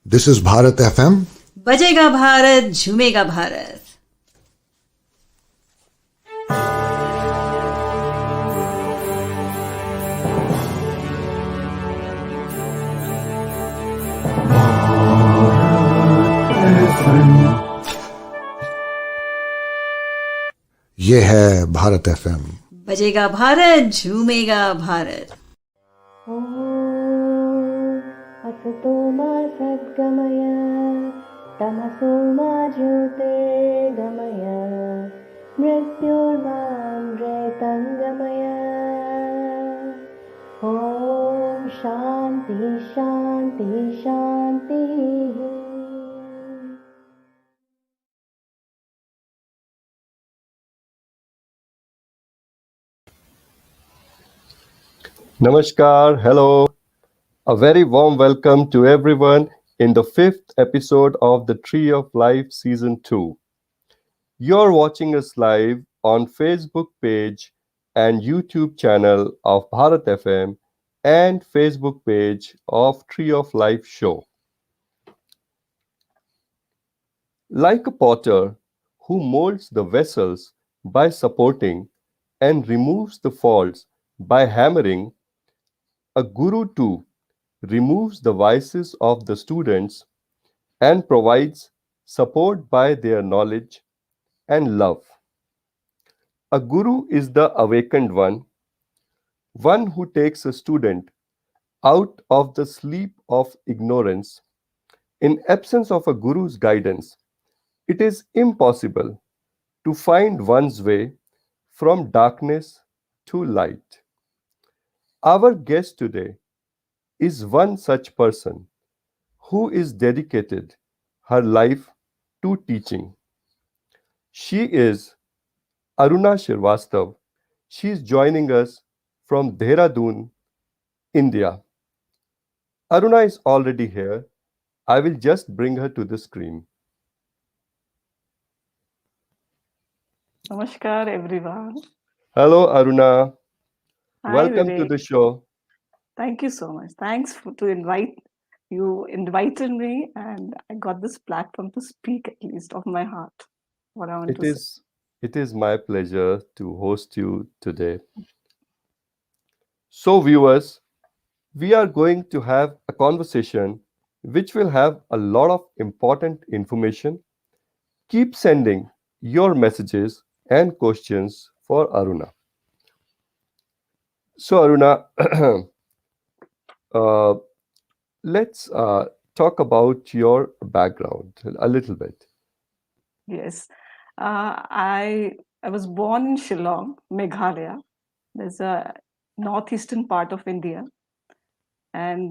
This is Bharat FM. बजेगा भारत झूमेगा भारत. ये है भारत FM. बजेगा भारत झूमेगा भारत. असतो मा सद्गमय तमसो मा ज्योतिर्गमय मृत्युर्मामृतङ्गमय. ॐ शान्ति शान्ति शान्तिः. Namaskar, hello. A very warm welcome to everyone in the 5th episode of the Tree of Life Season-2. You're watching us live on Facebook page and YouTube channel of Bharat FM and Facebook page of Tree of Life show. Like a potter who molds the vessels by supporting and removes the faults by hammering, a guru too removes the vices of the students and provides support by their knowledge and love. A guru is the awakened one who takes a student out of the sleep of ignorance. In absence of a guru's guidance, it is impossible to find one's way from darkness to light. Our guest today is one such person who is dedicated her life to teaching. She is Aruna Srivastav. She is joining us from Dehradun, India. Aruna is already here. I will just bring her to the screen. Namaskar, everyone. Hello, Aruna. Hi, Welcome to Viveck. the show. Thank you so much. Thanks to invite you invited me, and I got this platform to speak at least of my heart. What I want to say. It is my pleasure to host you today. So, viewers, we are going to have a conversation which will have a lot of important information. Keep sending your messages and questions for Aruna. So, Aruna, let's talk about your background a little bit. Yes, I was born in Shillong, Meghalaya. There's a northeastern part of India, and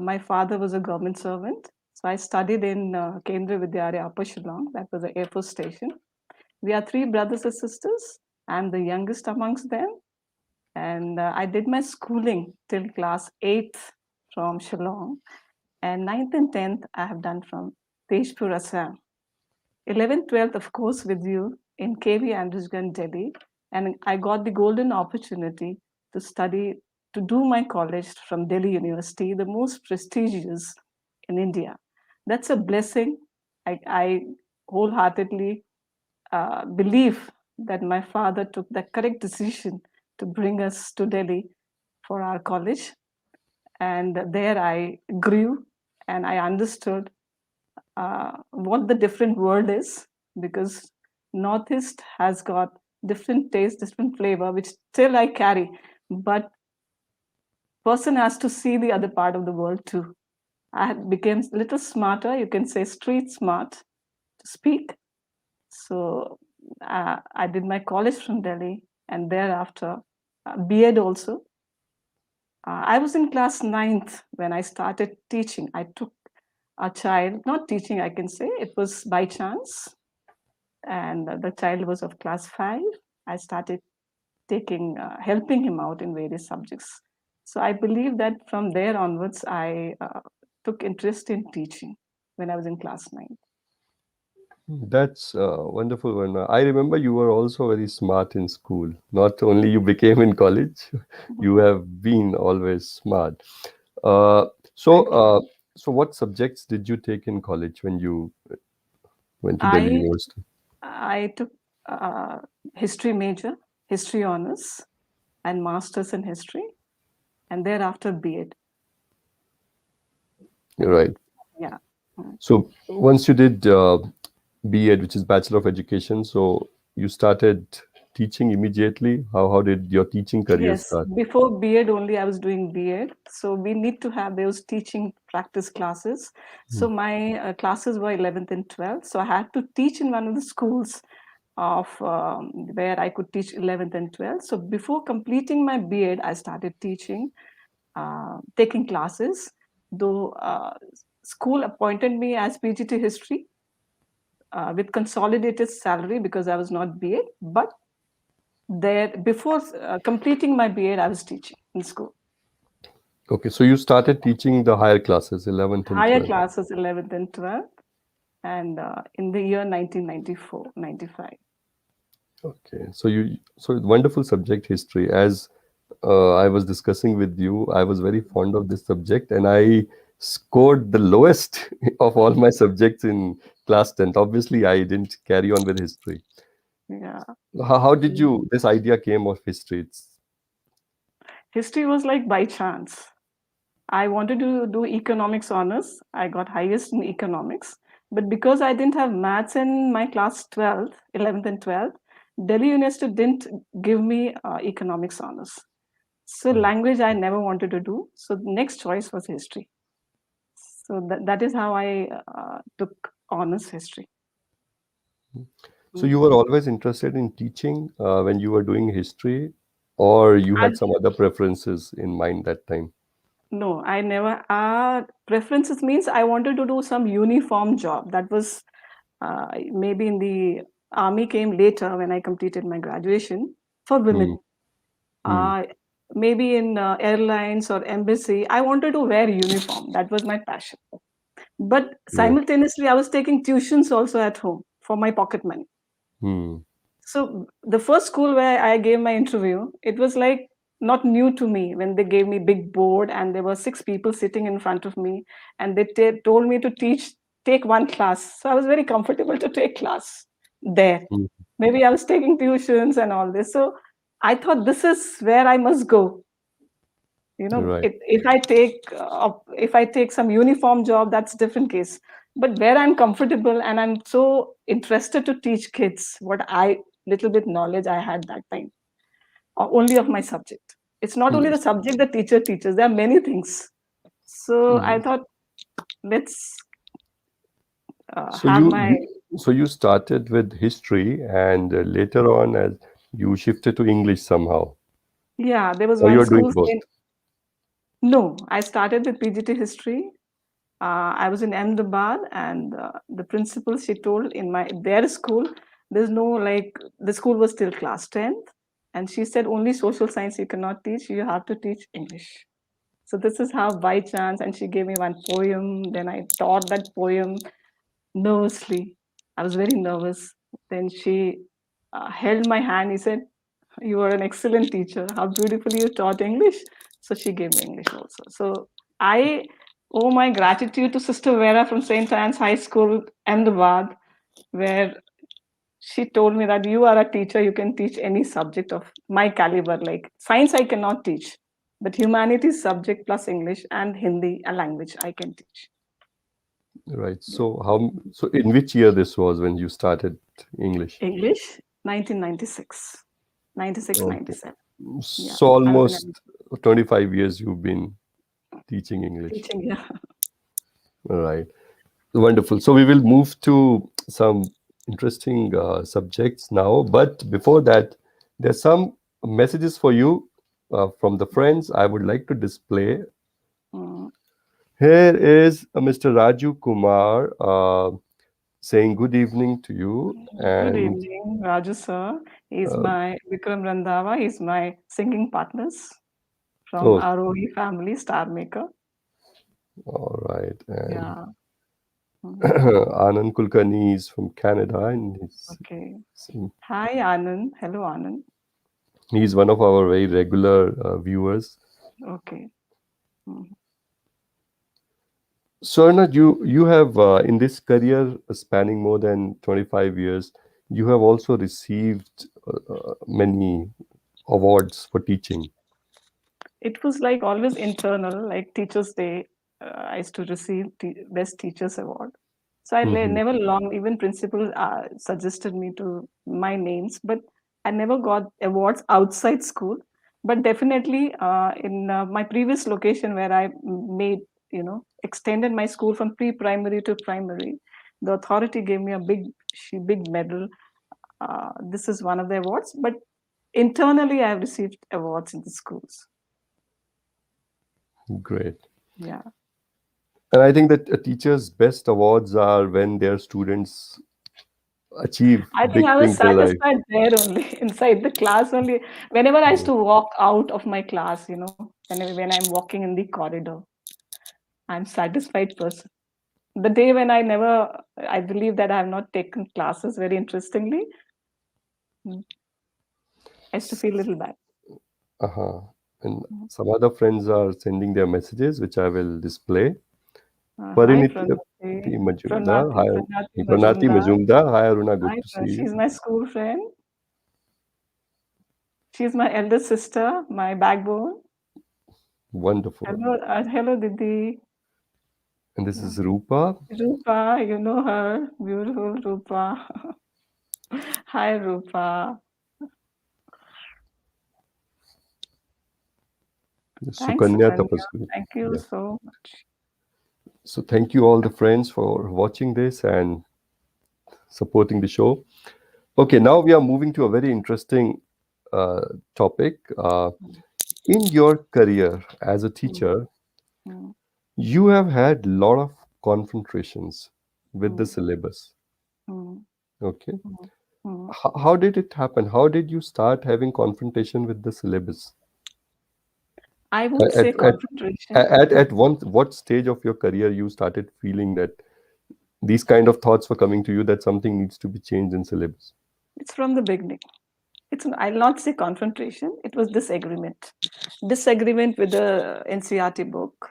my father was a government servant. So I studied in Kendra Vidyalaya, Upper Shillong. That was an Air Force station. We are three brothers and sisters. I'm the youngest amongst them. And I did my schooling till class 8th from Shillong. And 9th and 10th, I have done from Tezpur Assam. 11th, 12th, of course, with you in KV Andrewsganj, Delhi. And I got the golden opportunity to study, to do my college from Delhi University, the most prestigious in India. That's a blessing. I wholeheartedly believe that my father took the correct decision to bring us to Delhi for our college. And there I grew and I understood what the different world is, because Northeast has got different taste, different flavor, which still I carry. But person has to see the other part of the world too. I became a little smarter, you can say street smart, to speak. So I did my college from Delhi, and thereafter B.Ed also. I was in class 9th when I started teaching. I took a child, not teaching, I can say, it was by chance. And the child was of class 5. I started helping him out in various subjects. So I believe that from there onwards, I took interest in teaching when I was in class 9. That's wonderful, Varna. I remember you were also very smart in school. Not only you became in college, you have been always smart. Uh, so, Thank you. So what subjects did you take in college when you went to Delhi I University? I took uh, history major, history honors, and masters in history, and thereafter B.Ed. Right. Yeah. Mm. So once you did B.Ed, which is Bachelor of Education, so you started teaching immediately. How did your teaching career Yes, start? before B.Ed only I was doing B.Ed. So we need to have those teaching practice classes. So my classes were 11th and 12th. So I had to teach in one of the schools of where I could teach 11th and 12th. So before completing my B.Ed, I started teaching, taking classes. Though school appointed me as PGT history with consolidated salary because I was not B.Ed. But there, before completing my B.Ed, I was teaching in school. Okay, so you started teaching the higher classes, 11th and Higher 12th. classes, 11th and 12th, and in the year 1994, 95. Okay, so wonderful subject, history. As I was discussing with you, I was very fond of this subject, and I scored the lowest of all my subjects in class 10th. Obviously, I didn't carry on with history. Yeah. How did you, this idea came of history? History was like by chance. I wanted to do economics honors. I got highest in economics. But because I didn't have maths in my class 12th, 11th and 12th, Delhi University didn't give me economics honors. So language I never wanted to do. So the next choice was history. So that is how I took honors history. So you were always interested in teaching when you were doing history, or you had And some other preferences in mind that time? no, I never. Preferences means I wanted to do some uniform job. That was maybe in the army came later when I completed my graduation for Hmm. women. Hmm. Uh, Maybe in airlines or embassy, I wanted to wear uniform. That was my passion. But Right. simultaneously, I was taking tuitions also at home for my pocket money. Hmm. So the first school where I gave my interview, it was like not new to me when they gave me big board and there were six people sitting in front of me and they told me to take one class. So I was very comfortable to take class there. Hmm. Maybe I was taking tuitions and all this. So I thought this is where I must go. You know, Right. if I take some uniform job, that's different case. But where I'm comfortable and I'm so interested to teach kids what I little bit knowledge I had that time, only of my subject. It's not only the Yes. subject the teacher teaches. There are many things. So I Mhm. thought let's So have my you started with history, and later on, as you shifted to English somehow, yeah. There was or one you're doing school both. in no. I started with PGT history. I was in Ahmedabad, and the principal she told in my their school, there's no like the school was still class 10th, and she said only social science you cannot teach. You have to teach English. So this is how by chance, and she gave me one poem. Then I taught that poem nervously. I was very nervous. Then she held my hand. He said, "You are an excellent teacher. How beautifully you taught English." So she gave me English also. So I owe my gratitude to Sister Vera from St. Anne's High School, Ahmedabad, where she told me that you are a teacher, you can teach any subject of my caliber. Like science, I cannot teach, but humanities subject plus English and Hindi, a language, I can teach. Right. So in which year this was when you started English? English, 1996, 96, Okay. 97. Yeah, So I was in almost 25 years you've been teaching English. teaching. Yeah. Right. Wonderful. So we will move to some interesting subjects now. But before that, there's some messages for you from the friends I would like to display. Mm. Here is Mr. Raju Kumar saying good evening to you. Good And evening, Raju sir. He's uh, my Vikram Randhawa. He's my singing partners from oh, Arohi family, Star Maker. all right. And Yeah. Mhm. Anand Kulkarni is from Canada, and Okay. he's Hi, Anand. Hello, Anand. he's one of our very regular viewers. Okay. Mhm. Swarna, you have in this career spanning more than 25 years, you have also received many awards for teaching. It was like always internal, like Teachers' Day. I used to receive Best Teachers Award. So I Mhm. never long, even principal suggested me to my names, but I never got awards outside school. But definitely in my previous location where I made, extended my school from pre-primary to primary, the authority gave me a big medal. This is one of the awards, but internally I have received awards in the schools. Great. Yeah. And I think that a teacher's best awards are when their students achieve I think big I was things in life. satisfied there only, inside the class only. Whenever I used to walk out of my class, when I'm walking in the corridor, I'm satisfied person. The day when I believe that I have not taken classes very interestingly, mm, I used to feel a little bad. Uh-huh. And some other friends are sending their messages, which I will display. Hi, Pariniti Pranati. Majumdar. Pranati, Hi, Pranati Pranati Majumdar. Majumdar. Hi, Aruna. Good Hi, to see she's you. my school friend. She's my elder sister, my backbone. Wonderful. Hello, Didi. And this is Rupa. Rupa, you know her. Beautiful Rupa. Hi, Rupa. Thanks, Sukanya Sukanya. Tapasvi. Thank you Yeah. so much. So thank you all the friends for watching this and supporting the show. Okay, now we are moving to a very interesting uh, topic. In your career as a Mm, teacher, mm, you have had a lot of confrontations with the mm, syllabus. mm, Okay. mm, mm. How did it happen? How did you start having confrontation with the syllabus? I won't At, say at, confrontation. at what stage of your career you started feeling that these kind of thoughts were coming to you that something needs to be changed in syllabus? It's from the beginning. I'll not say confrontation. It was disagreement. Disagreement with the NCRT book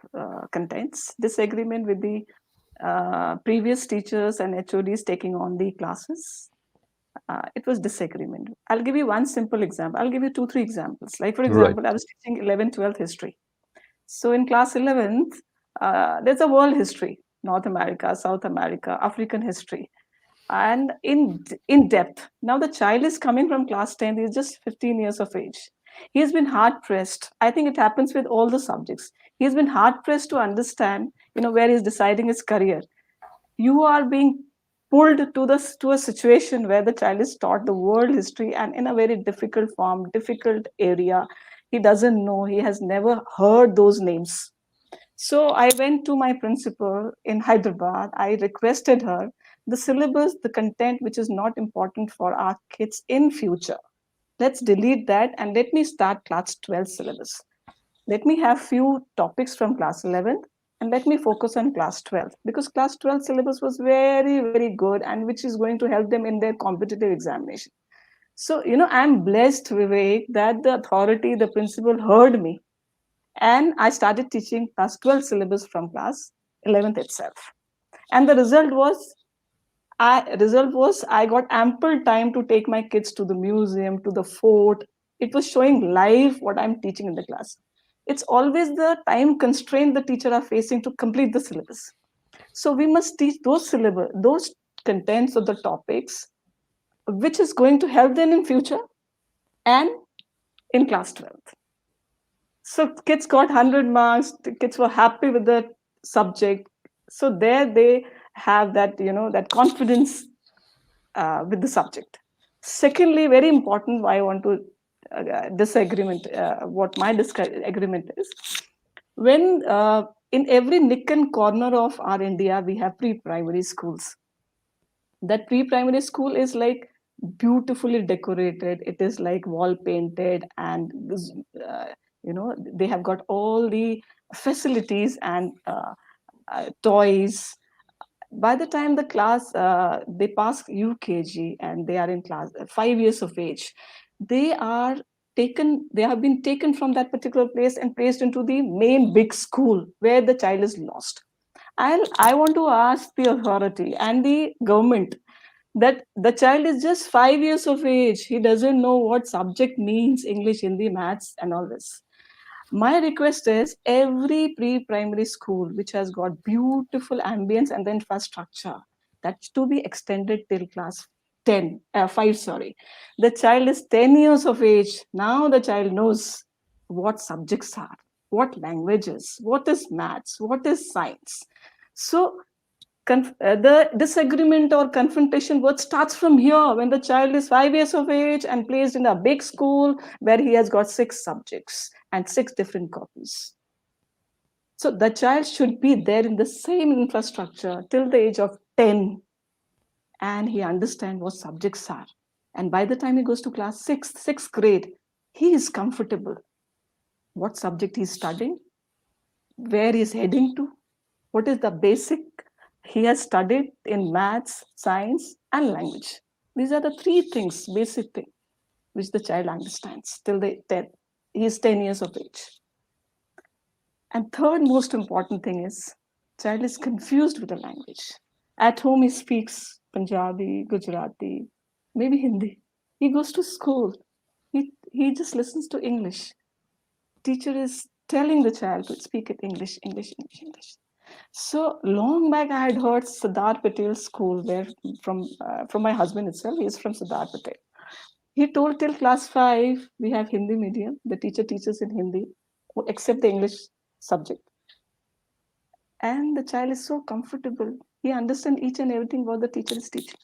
contents. Disagreement with the previous teachers and HODs taking on the classes. It was disagreement. I'll give you one simple example. I'll give you two, three examples. Like, for Right. example, I was teaching 11th, 12th history. So in class 11th, there's a world history, North America, South America, African history, and in depth. Now the child is coming from class 10, he's just 15 years of age. He has been hard pressed. I think it happens with all the subjects. He has been hard pressed to understand, where he's deciding his career. You are being pulled to a situation where the child is taught the world history and in a very difficult form, difficult area. He doesn't know, he has never heard those names. So I went to my principal in Hyderabad. I requested her the syllabus, the content which is not important for our kids in future. Let's delete that and let me start class 12 syllabus. Let me have few topics from class 11 and let me focus on class 12 because class 12 syllabus was very, very good and which is going to help them in their competitive examination. So, I'm blessed, Vivek, that the authority, the principal heard me and I started teaching class 12 syllabus from class 11th itself. And the result was I got ample time to take my kids to the museum, to the fort. It was showing live what I'm teaching in the class. It's always the time constraint the teacher are facing to complete the syllabus. So we must teach those contents of the topics, which is going to help them in future and in class 12th. So kids got 100 marks. The kids were happy with the subject. So there they have that confidence with the subject. Secondly, very important, why I want to disagreement, what my disagreement is, when in every nick and corner of our India, we have pre-primary schools. That pre-primary school is like beautifully decorated. It is like wall painted and they have got all the facilities and toys. By the time the class they pass UKG and they are in class 5 years of age, they are they have been taken from that particular place and placed into the main big school where the child is lost. I want to ask the authority and the government that the child is just 5 years of age. He doesn't know what subject means, English, Hindi, maths, and all this. My request is every pre-primary school which has got beautiful ambience and the infrastructure, that's to be extended till class 5, sorry. The child is 10 years of age. Now the child knows what subjects are, what languages, what is maths, what is science. So the disagreement or confrontation what starts from here when the child is 5 years of age and placed in a big school where he has got 6 subjects and 6 different copies. So the child should be there in the same infrastructure till the age of 10, and he understands what subjects are. And by the time he goes to class 6th grade, he is comfortable what subject he's studying, where he's heading to, what is the basic he has studied in maths, science, and language. These are the 3 things, basic thing, which the child understands till he is 10 years of age. And third most important thing is, child is confused with the language. At home he speaks Punjabi, Gujarati, maybe Hindi. He goes to school, he just listens to English. Teacher is telling the child to speak it English, English, English, English. So long back, I had heard Sardar Patel's school, where from my husband itself. He is from Sardar Patel. He told till class 5 we have Hindi medium. The teacher teaches in Hindi, except the English subject. And the child is so comfortable. He understands each and everything what the teacher is teaching.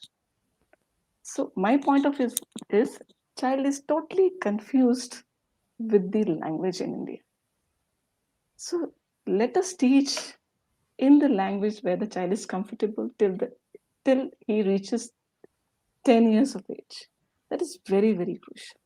So my point of view is child is totally confused with the language in India. So let us teach in the language where the child is comfortable till he reaches 10 years of age. That is very, very crucial.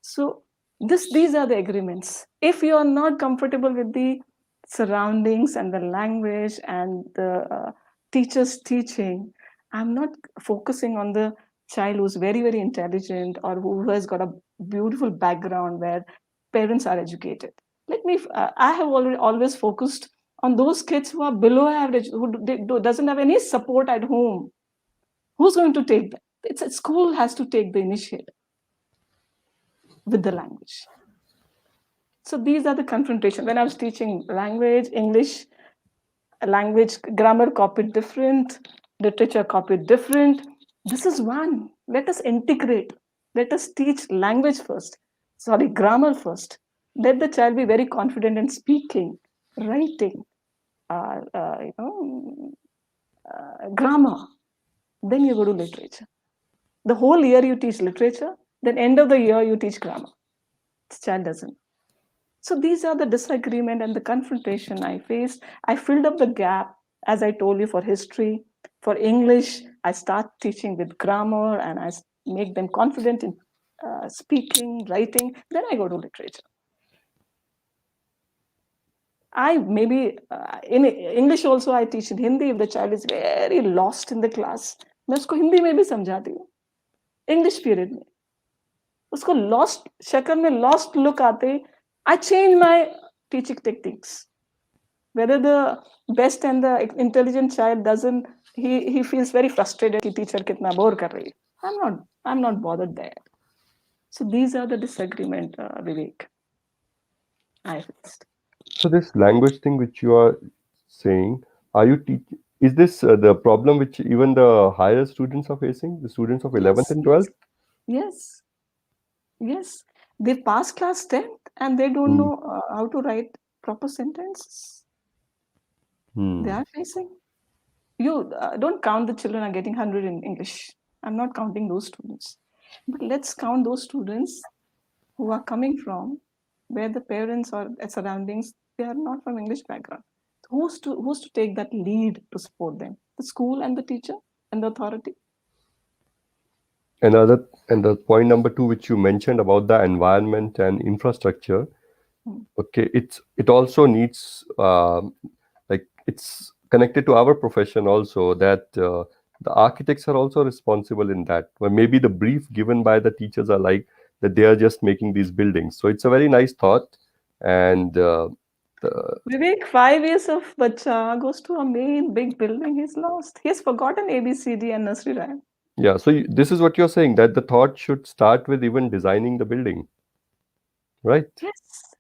So these are the agreements. If you are not comfortable with the surroundings and the language and the teacher's teaching, I'm not focusing on the child who's very, very intelligent or who has got a beautiful background where parents are educated. I have always focused on those kids who are below average, who doesn't have any support at home. Who's going to take that? School has to take the initiative with the language. So these are the confrontation. When I was teaching language, English, language, grammar copied different, literature copied different. This is one. Let us integrate. Let us teach grammar first. Let the child be very confident in speaking, writing, grammar. Then you go to literature. The whole year you teach literature, then end of the year you teach grammar. The child doesn't. So these are the disagreement and the confrontation I faced. I filled up the gap, as I told you, for history. For English, I start teaching with grammar and I make them confident in speaking, writing. Then I go to literature. In English also I teach in Hindi. If the child is very lost in the class, मैं उसको हिंदी में भी समझाती हूँ. English period में उसको lost शक्ल में lost look आते, I change my teaching techniques. Whether the best and the intelligent child doesn't, he feels very frustrated कि teacher कितना bore कर रही है. I'm not bothered there. So these are the disagreement, Vivek, I faced. So this language thing which you are saying, is this the problem which even the higher students are facing, the students of 11th and 12th? Yes. They pass class 10th and they don't know how to write proper sentences. They are facing. You don't count the children are getting 100 in English. I'm not counting those students. But let's count those students who are coming from where the parents or surroundings, they are not from English background. Who's to take that lead to support them? The school and the teacher and the authority. And the point number 2, which you mentioned about the environment and infrastructure, okay, it also needs it's connected to our profession also, that the architects are also responsible in that. Well, maybe the brief given by the teachers are like that they are just making these buildings. So it's a very nice thought, and Vivek, 5 years of bacha goes to a main big building. He's lost. He has forgotten ABCD and nursery rhyme. Yeah, so this is what you're saying, that the thought should start with even designing the building, right? Yes.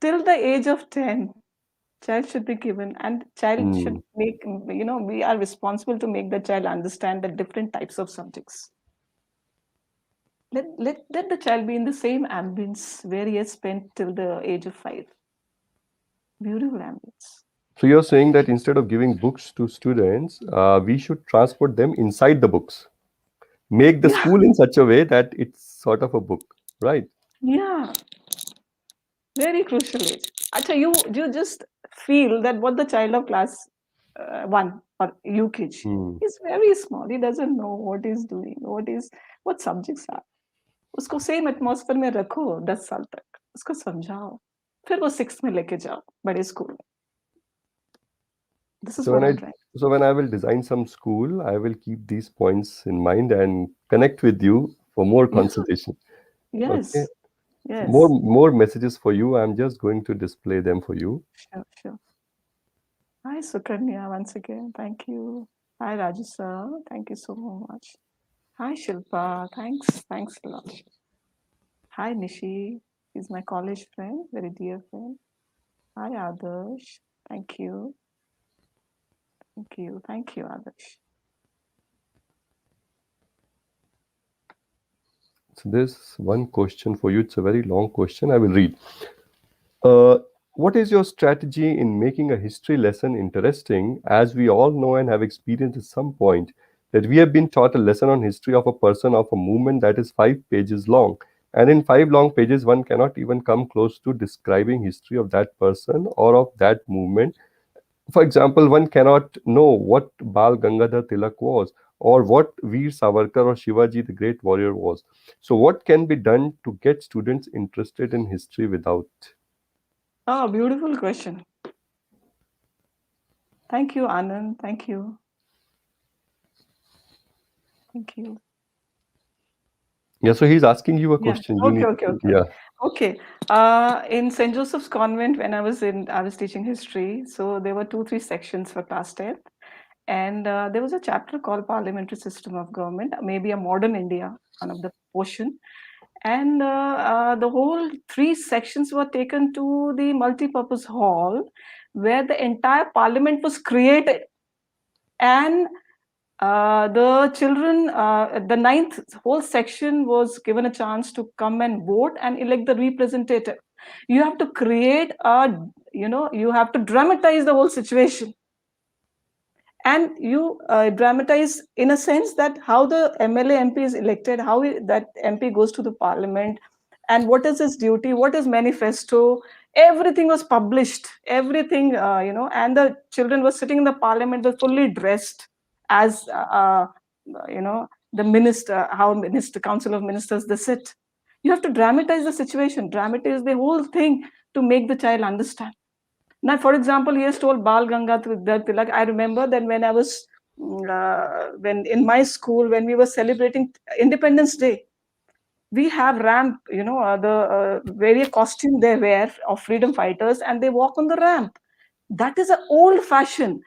Till the age of 10, child should be given, and child should Mm. make, we are responsible to make the child understand the different types of subjects. Let the child be in the same ambience where he has spent till the age of 5. Beautiful ambience. So you're saying that instead of giving books to students, we should transport them inside the books, make the Yeah, school in such a way that it's sort of a book, right? yeah. Very crucial age. Acha, you just feel that what the child of class 1 or UKG Hmm. is very small. He doesn't know what he's doing, what subjects are. उसको same atmosphere में रखो 10 साल तक, उसको समझाओ, फिर वो 6th में लेके जाओ बड़े स्कूल में. This is So what when I I'm trying. so when I will design some school, I will keep these points in mind and connect with you for more Yeah. consultation. Yes, Okay. yes. More messages for you. I'm just going to display them for you. Sure, sure. Hi, Sukanya, once again. Thank you. Hi, Raju sir. Thank you so much. Hi, Shilpa. Thanks a lot. Hi, Nishi. He's my college friend, very dear friend. Hi, Adarsh. Thank you. Thank you, Adarsh. So there's one question for you. It's a very long question. I will read. Uh, what is your strategy in making a history lesson interesting? As we all know and have experienced at some point, that we have been taught a lesson on history of a person, of a movement that is 5 pages long. And in 5 long pages, one cannot even come close to describing history of that person or of that movement. For example, one cannot know what Bal Gangadhar Tilak was, or what Veer Savarkar or Shivaji the Great Warrior was. So, what can be done to get students interested in history without? Oh, beautiful question. Thank you, Anand. Thank you. Thank you. Yeah, so he's asking you a Yeah. question. You need, Okay. yeah. Okay. In St. Joseph's Convent, when I was teaching history, so there were 2, 3 sections for class 10th. And there was a chapter called Parliamentary System of Government, maybe a modern India, one of the portion. And the whole 3 sections were taken to the multi-purpose hall where the entire parliament was created. And the children, the 9th whole section was given a chance to come and vote and elect the representative. You have to create you have to dramatize the whole situation. And you dramatize in a sense that how the MLA MP is elected, how that MP goes to the parliament, and what is his duty, what is manifesto. Everything was published, everything, and the children were sitting in the parliament, were fully dressed as, the minister, how minister, council of ministers, they sit. You have to dramatize the situation, dramatize the whole thing to make the child understand. Now, for example, he has told Bal Gangadhar Tilak. I remember that when I was, when in my school, when we were celebrating Independence Day, we have ramp, the various costume they wear of freedom fighters, and they walk on the ramp. That is an old fashion.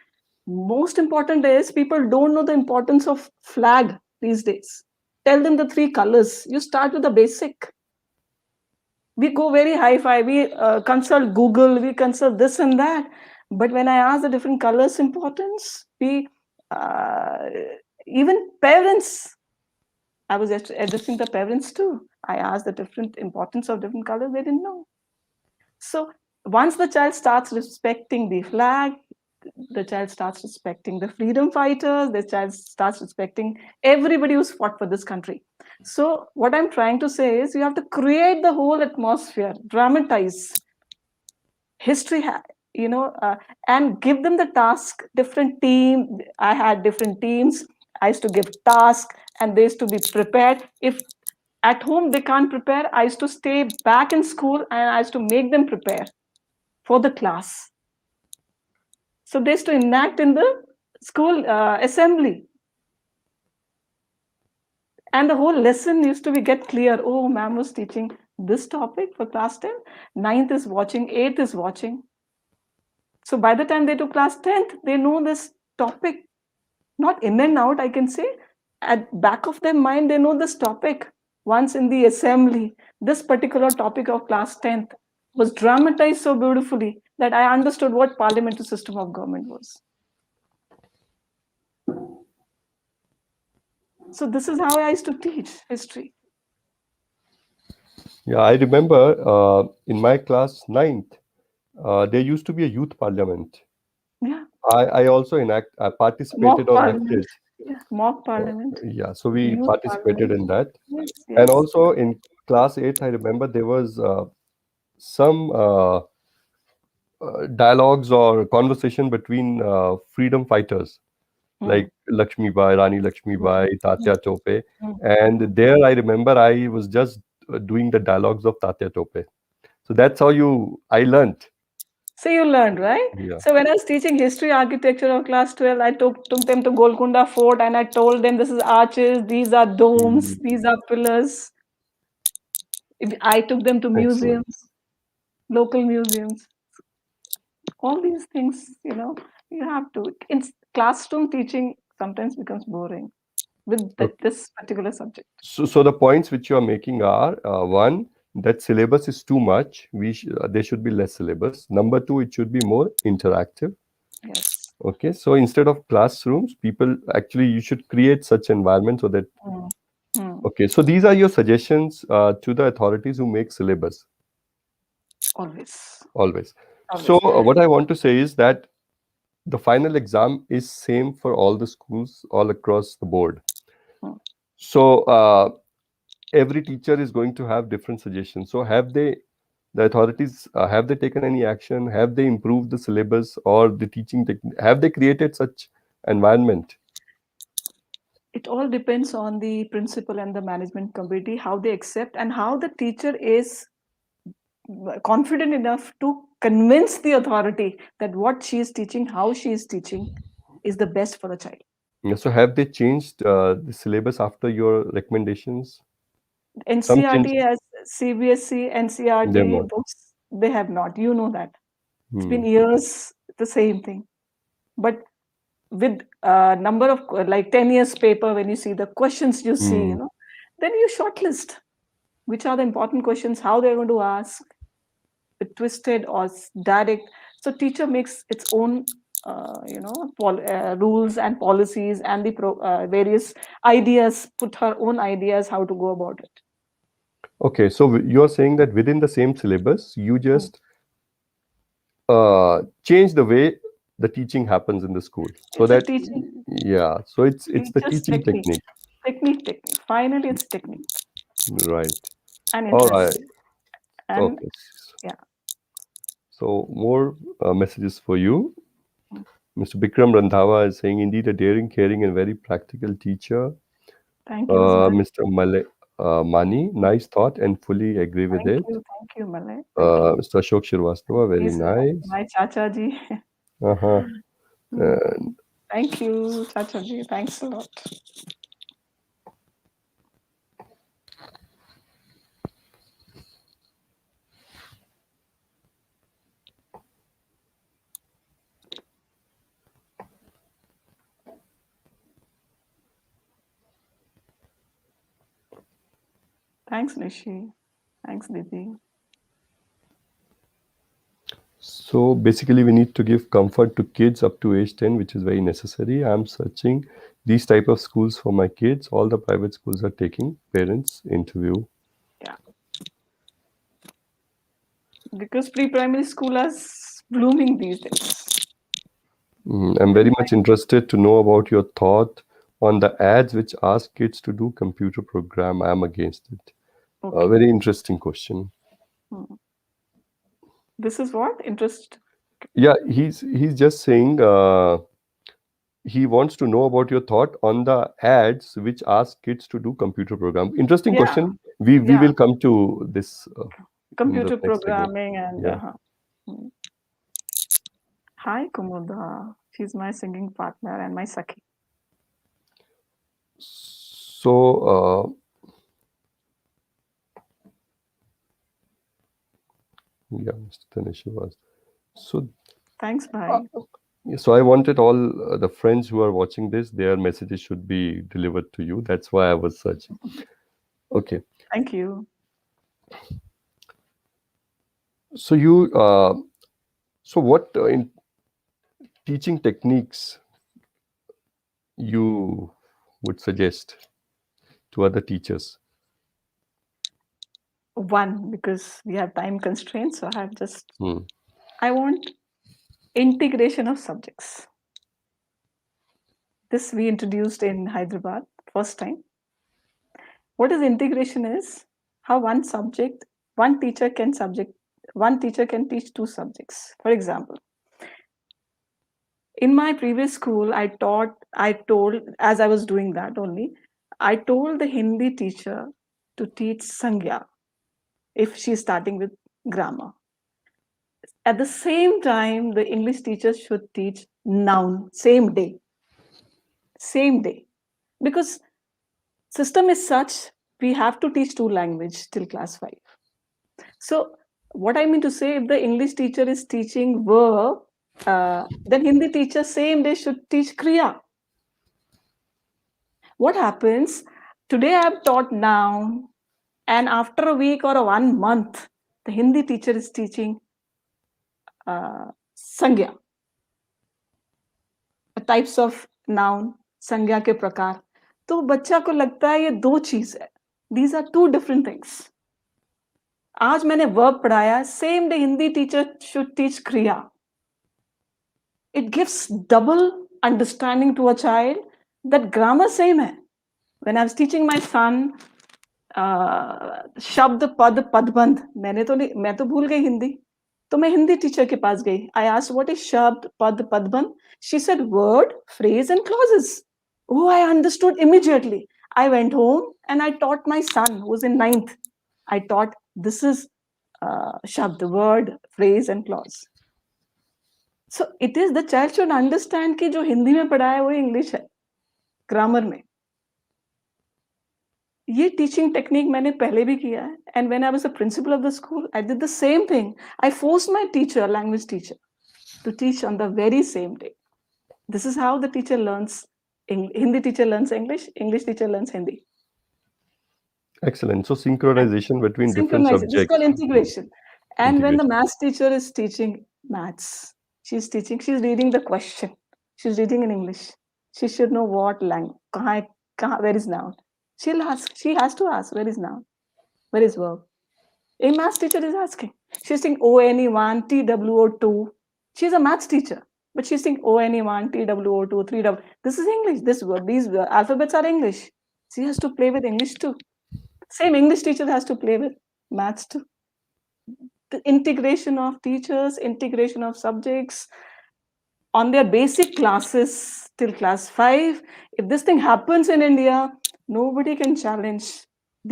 Most important is people don't know the importance of flag these days. Tell them the 3 colors. You start with the basic. We go very hi-fi, we consult Google, we consult this and that. But when I ask the different colors importance, we uh, even parents, I was addressing the parents too. I asked the different importance of different colors, they didn't know. So once the child starts respecting the flag, the child starts respecting the freedom fighters, the child starts respecting everybody who's fought for this country. So what I'm trying to say is you have to create the whole atmosphere, dramatize history, and give them the task. Different team, I had different teams. I used to give task, and they used to be prepared. If at home they can't prepare, I used to stay back in school and I used to make them prepare for the class. So they used to enact in the school assembly. And the whole lesson used to be get clear. Oh, ma'am was teaching this topic for class 10. 9th is watching, 8th is watching. So by the time they do class 10th, they know this topic, not in and out, I can say. At back of their mind, they know this topic. Once in the assembly, this particular topic of class 10th was dramatized so beautifully that I understood what parliamentary system of government was. So this is how I used to teach history. Yeah, I remember in my class 9th, there used to be a youth parliament. Yeah, I also I participated mock on that parliament. stage. Yeah, mock parliament, Yeah, so we youth participated parliament. in that. Yes, And yes. also in class 8th, I remember there was some dialogues or conversation between freedom fighters Hmm. like Lakshmi Bai, Rani Lakshmi Hmm. Bai, Tatya Tope. Hmm. And there I remember I was just doing the dialogues of Tatya Tope. So that's how I learned. So you learned, right? Yeah. So when I was teaching history architecture of class 12, I took them to Golconda Fort and I told them this is arches, these are domes, Mm, these are pillars. I took them to excellent. museums, local museums. All these things, you have to. In classroom teaching sometimes becomes boring with Okay. this particular subject. So the points which you are making are one, that syllabus is too much. There should be less syllabus. Number two, it should be more interactive. Yes. Okay, so instead of classrooms, people actually you should create such environment so that. Hmm. Hmm. Okay, so these are your suggestions to the authorities who make syllabus Always. always. So Always. what I want to say is that the final exam is same for all the schools all across the board. Hmm. So every teacher is going to have different suggestions. So the authorities, have they taken any action? Have they improved the syllabus or the teaching technique? Have they created such environment? It all depends on the principal and the management committee, how they accept and how the teacher is confident enough to convince the authority that what she is teaching, how she is teaching, is the best for the child. Yeah, so have they changed the syllabus after your recommendations? Some NCRT changes? as CBSE, They have NCRT not. books, they have not. You know that. It's been Hmm. years, the same thing. But with number of like 10 years paper, when you see the questions you see, Hmm. then you shortlist which are the important questions, how they're going to ask, twisted or direct. So teacher makes its own rules and policies and the various ideas, put her own ideas how to go about it. Okay, so you're saying that within the same syllabus, you Mm. just change the way the teaching happens in the school, so It's a that, teaching, yeah, so it's the teacher's teaching technique, technique, technique. Finally, it's technique right? and All right. interest. And Okay. yeah. So more messages for you. Mm. Mr. Bikram Randhawa is saying, indeed, a daring, caring, and very practical teacher. Thank you so much. Mr. Mani, nice thought, and fully agree with it. Thank you, Malay. Thank you. Mr. Ashok Shrivastava, very He's nice. my Chacha ji. Uh-huh. Mm. Thank you, Chacha ji. Thanks a lot. Thanks, Nishi. Thanks, Didi. So basically, we need to give comfort to kids up to age 10, which is very necessary. I'm searching these type of schools for my kids. All the private schools are taking parents interview. Yeah. Because pre-primary school is blooming these days. I'm very much interested to know about your thought on the ads which ask kids to do computer program. I'm against it. A Okay. very interesting question. This is what? Interest. Yeah, he's just saying he wants to know about your thought on the ads which ask kids to do computer program. Interesting Yeah. question. We Yeah. will come to this in the Computer next segment. programming and Yeah. Hi, Kumuda. She's my singing partner and my Sakhi. So yeah, Mr. Tanisha was. So Thanks, bye. So I wanted all the friends who are watching this, their messages should be delivered to you. That's why I was searching. Okay. Thank you. So what in teaching techniques you would suggest to other teachers? One, because we have time constraints, so Hmm. I want integration of subjects. This we introduced in Hyderabad first time. What is integration is how one teacher can teach two subjects. For example, in my previous school, I told, as I was doing that only, I told the Hindi teacher to teach Sangya if she's starting with grammar. At the same time, the English teacher should teach noun same day. Because system is such, we have to teach two language till class 5. So what I mean to say, if the English teacher is teaching verb, then Hindi teacher same day should teach kriya. What happens? Today I have taught noun, and after a week or 1 month, the Hindi teacher is teaching sangya, types of noun, संज्ञा के प्रकार. तो बच्चा को लगता है ये दो चीज है. These are two different things. आज मैंने verb पढ़ाया, same day Hindi teacher should teach kriya. It gives double understanding to a child that grammar same है. When I was teaching my son शब्द पद पदबंध, मैं तो भूल गई हिंदी, तो मैं हिंदी टीचर के पास गई. I asked what is शब्द पद पदबंध. She said word, phrase and clauses. Oh, I understood immediately. I went home and I taught my son who was in 9th. I taught this is shabd, word, phrase and clause. So it is the child should understand कि जो हिंदी में पढ़ा है वो English है grammar में. ये teaching technique मैंने पहले भी किया है. And when I was the principal of the school I did the same thing. I forced my teacher, language teacher, to teach on the very same day. This is how the teacher learns. Hindi teacher learns English teacher learns Hindi. Excellent. So synchronization between different Synchronization. This is subjects. called integration. And when the Integration. maths teacher is teaching maths, she's reading the question. She's reading in English. She should know what language, where is noun. She has to ask, where is noun? Where is verb? A maths teacher is asking. She's saying ONE1, TWO2. She's a maths teacher. But she's saying ONE1, TWO2, 3W. This is English. These alphabets are English. She has to play with English too. Same English teacher has to play with maths too. The integration of teachers, integration of subjects on their basic classes till class 5. If this thing happens in India, nobody can challenge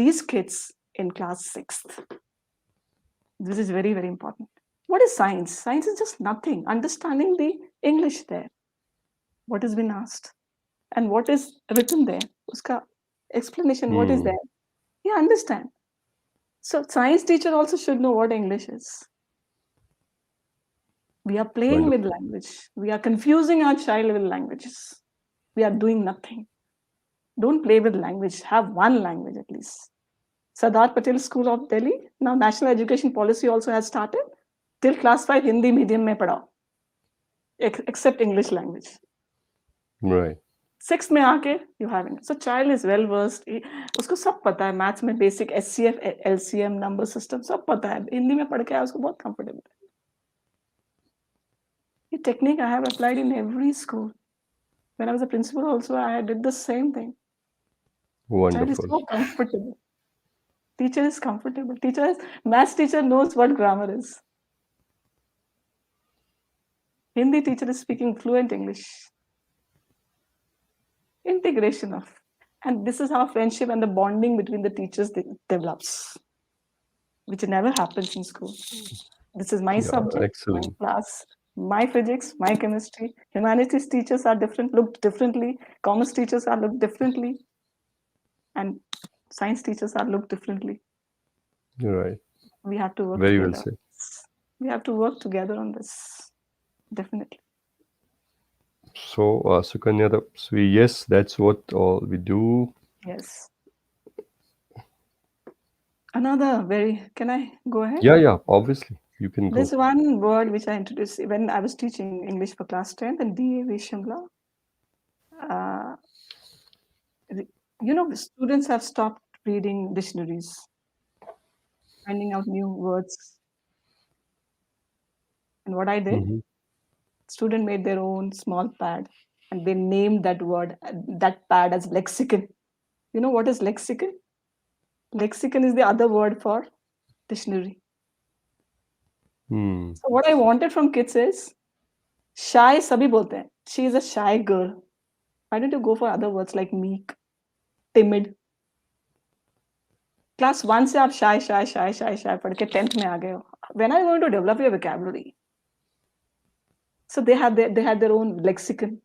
these kids in class 6th. This is very, very important. What is science? Science is just nothing. Understanding the English there. What has been asked and what is written there. Uska explanation, what is there. Yeah, understand. So science teacher also should know what English is. We are playing with language. We are confusing our child with languages. We are doing nothing. Don't play with language. Have one language at least. Sardar Patel School of Delhi. Now National Education Policy also has started. Till class 5 Hindi medium में पढ़ाओ, except English language. Right. 6th में आके you have it. So child is well versed. उसको सब पता है, maths में basic SCF, LCM, number system सब पता है. हिंदी में पढ़ के आया, उसको बहुत comfortable है. ये technique I have applied in every school. When I was a principal also, I did the same thing. Wonderful. Child is so comfortable. Teacher is comfortable. Maths teacher knows what grammar is. Hindi teacher is speaking fluent English. Integration of. And this is how friendship and the bonding between the teachers develops, which never happens in school. This is my subject, excellent. my class, my physics, my chemistry. Humanities teachers are different, look differently. Commerce teachers are looked differently. And science teachers are looked differently. You're right. We have to work Very together. well said. We have to work together on this. definitely. So, Sukanya, yes, that's what all we do. Yes. Another very, can I go ahead? Yeah, obviously. You can go. There's one word which I introduced when I was teaching English for class 10th in DAV Shimla. Uh, the students have stopped reading dictionaries, finding out new words. And what I did, Mhm. student made their own small pad and they named that word, that pad as lexicon. You know what is lexicon? Lexicon is the other word for dictionary. Hmm. So what I wanted from kids is shy sabhi bolte hain. She is a shy girl. Why don't you go for other words like meek, timid? Class 1 से आप शाय शाय शाय शाय शाय पढ़ के 10th में आ गए हो. When are you going to develop your vocabulary? So they had their own lexicon.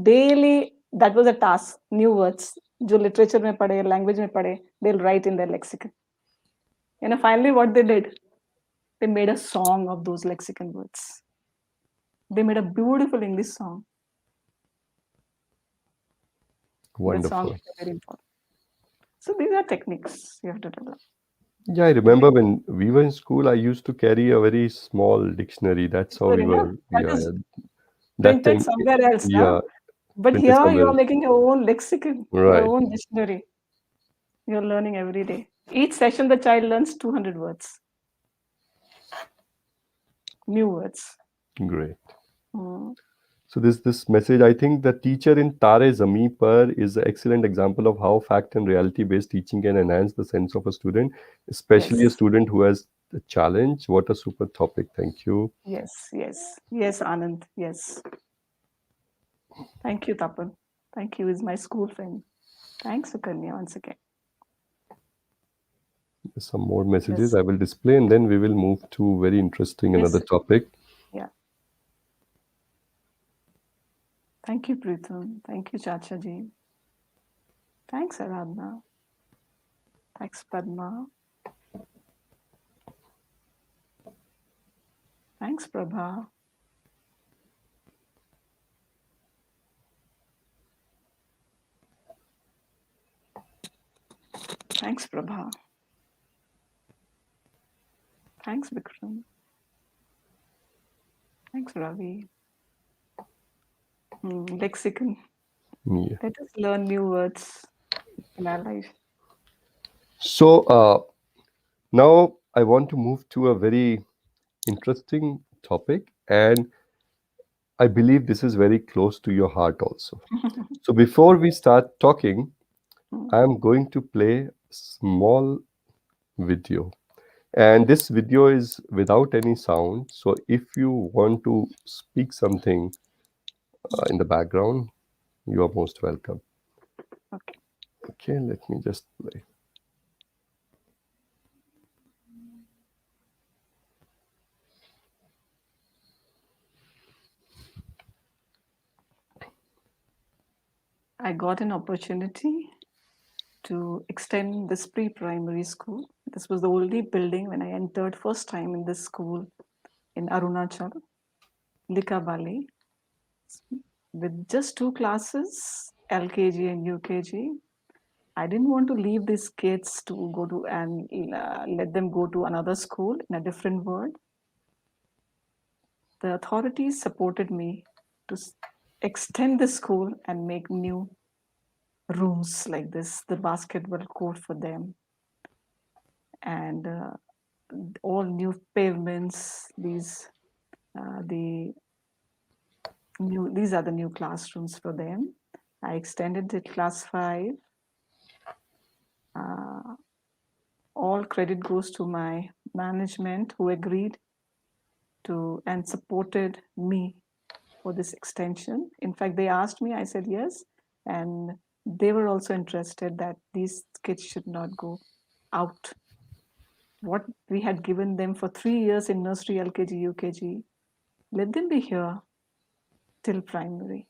Daily, that was a task. New words, जो literature में पढ़े, language में पढ़े, they'll write in their lexicon. And finally, what they did, they made a song of those lexicon words. They made a beautiful English song. That song Wonderful. is very important. So these are techniques you have to develop. Yeah, I remember when we were in school, I used to carry a very small dictionary. That's how Good we enough. were. That Yeah, is that printed time. somewhere else, Yeah, now. But printed here you somewhere are else. making your own lexicon, your Right. own dictionary. You're learning every day. Each session, the child learns 200 words, new words. Great. Mm. So this message, I think the teacher in Tare Zami Par is an excellent example of how fact and reality-based teaching can enhance the sense of a student, especially a Yes, student who has a challenge. What a super topic. Thank you. yes, Anand. Yes. Thank you, Tapan. Thank you, is my school friend. Thanks, Sukanya, once again. Some more messages Yes, I will display, and then we will move to very interesting another yes, topic. yeah. Thank you, Pritham. Thank you, Chacha ji. Thanks, Aradhna. Thanks, Padma. Thanks, Prabha. Thanks, Prabha. Thanks, Vikram. Thanks, Ravi. Lexicon. Yeah. Let us learn new words in our life. So now I want to move to a very interesting topic, and I believe this is very close to your heart also. So before we start talking, I am going to play a small video. And this video is without any sound. So if you want to speak something in the background, you are most welcome. Okay. Okay, let me just play. I got an opportunity to extend this pre-primary school. This was the only building when I entered first time in this school in Arunachal, Likabali, with just 2 classes, LKG and UKG. I didn't want to leave these kids to go to and let them go to another school in a different world. The authorities supported me to extend the school and make new rooms like this, the basketball court for them, and all new pavements. These are the new classrooms for them. I extended to class 5. All credit goes to my management who agreed to and supported me for this extension. In fact, they asked me, I said yes, and they were also interested that these kids should not go out. What we had given them for 3 years in nursery, LKG, UKG, let them be here till primary.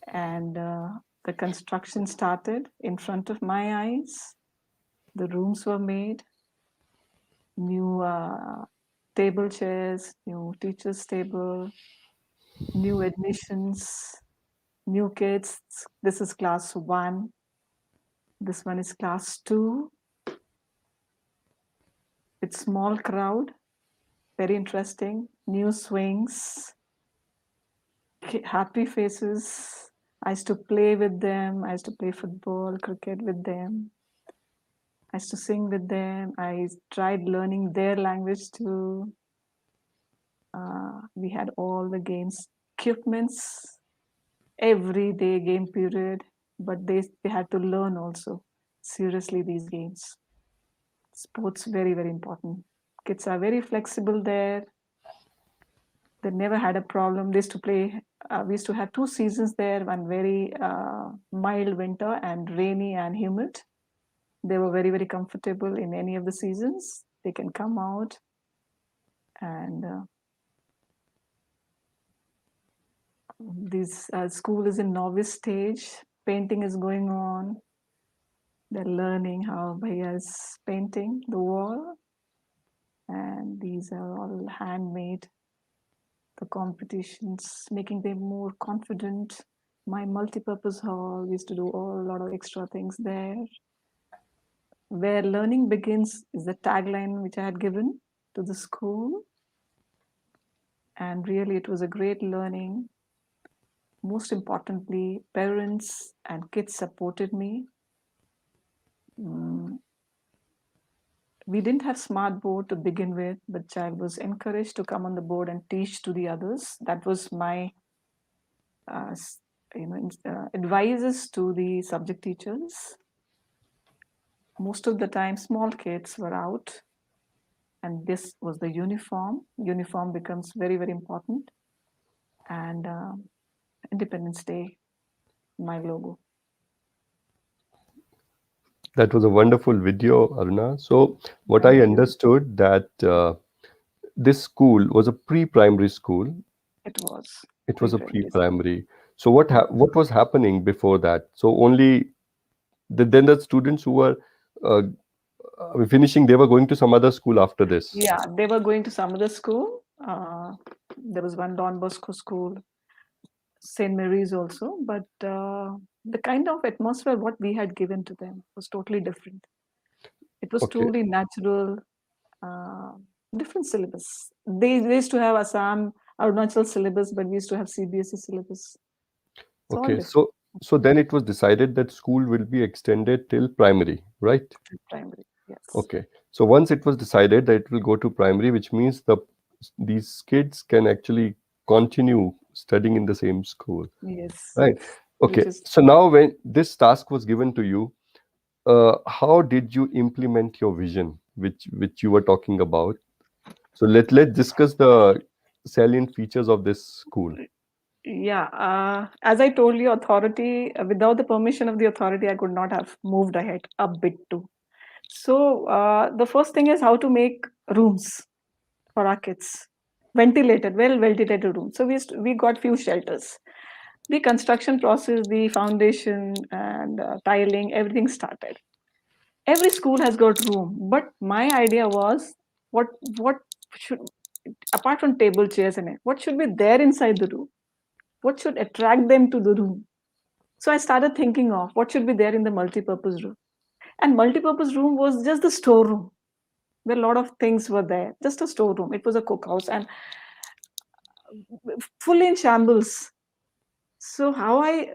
And the construction started in front of my eyes. The rooms were made, new table chairs, new teachers' table, new admissions, new kids. This is class 1. This one is class 2. It's small crowd, very interesting. New swings, happy faces. I used to play with them. I used to play football, cricket with them. I used to sing with them. I tried learning their language too. We had all the games, equipments, every day game period, but they had to learn also seriously these games. Sports very, very important. Kids are very flexible there. They never had a problem. They used to play. We used to have 2 seasons there, one very mild winter and rainy and humid. They were very, very comfortable in any of the seasons. They can come out and this school is in novice stage. Painting is going on. They're learning how Bhaiya is painting the wall. And these are all handmade. The competitions, making them more confident. My multipurpose hall, we used to do a lot of extra things there. Where learning begins is the tagline which I had given to the school. And really, it was a great learning. Most importantly, parents and kids supported me. We didn't have smart board to begin with, but child was encouraged to come on the board and teach to the others. That was my advices to the subject teachers. Most of the time, small kids were out, and this was the uniform. Uniform becomes very, very important. And Independence Day, my logo. That was a wonderful video, Aruna. So, what Thank I you. understood that this school was a pre-primary school. It was. It was a Pre-primary, yes. pre-primary. So, what was happening before that? So, only then the students who were finishing, they were going to some other school after this. Yeah, they were going to some other school. There was one Don Bosco school, St. Mary's also, but the kind of atmosphere what we had given to them was totally different. It was Okay. truly natural, different syllabus. They used to have Assam, Arunachal syllabus, but we used to have CBSE syllabus. It's all Okay. different. So then it was decided that school will be extended till primary, right? Primary, yes. Okay. So once it was decided that it will go to primary, which means these kids can actually continue studying in the same school, Yes. right? Which Okay. is So now when this task was given to you, how did you implement your vision, which you were talking about? So let's discuss the salient features of this school. Yeah, as I told you, authority, without the permission of the authority, I could not have moved ahead a bit too. So the first thing is how to make rooms for our kids, ventilated, well-ventilated rooms. So we got few shelters. The construction process, the foundation and tiling, everything started. Every school has got room, but my idea was what should, apart from table, chairs, and what should be there inside the room? What should attract them to the room? So I started thinking of what should be there in the multipurpose room. And multipurpose room was just the storeroom where a lot of things were there, just a storeroom. It was a cookhouse and full in shambles. So how I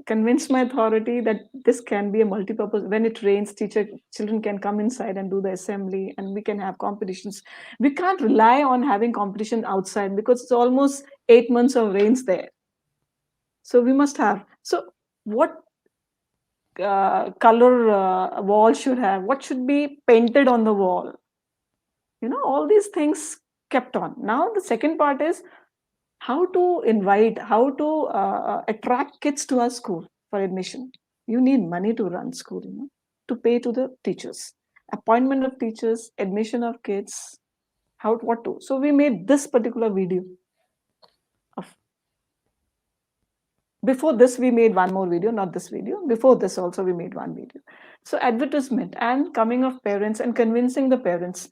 convinced my authority that this can be a multipurpose. When it rains, children can come inside and do the assembly, and we can have competitions. We can't rely on having competition outside because it's almost 8 months of rains there. So we must have. So what color wall should have? What should be painted on the wall? All these things kept on. Now the second part is how to invite, how to attract kids to our school for admission. You need money to run school, to pay to the teachers, appointment of teachers, admission of kids, what to. So we made this particular video. Before this, we made one more video, not this video. Before this also, we made one video. So advertisement and coming of parents and convincing the parents.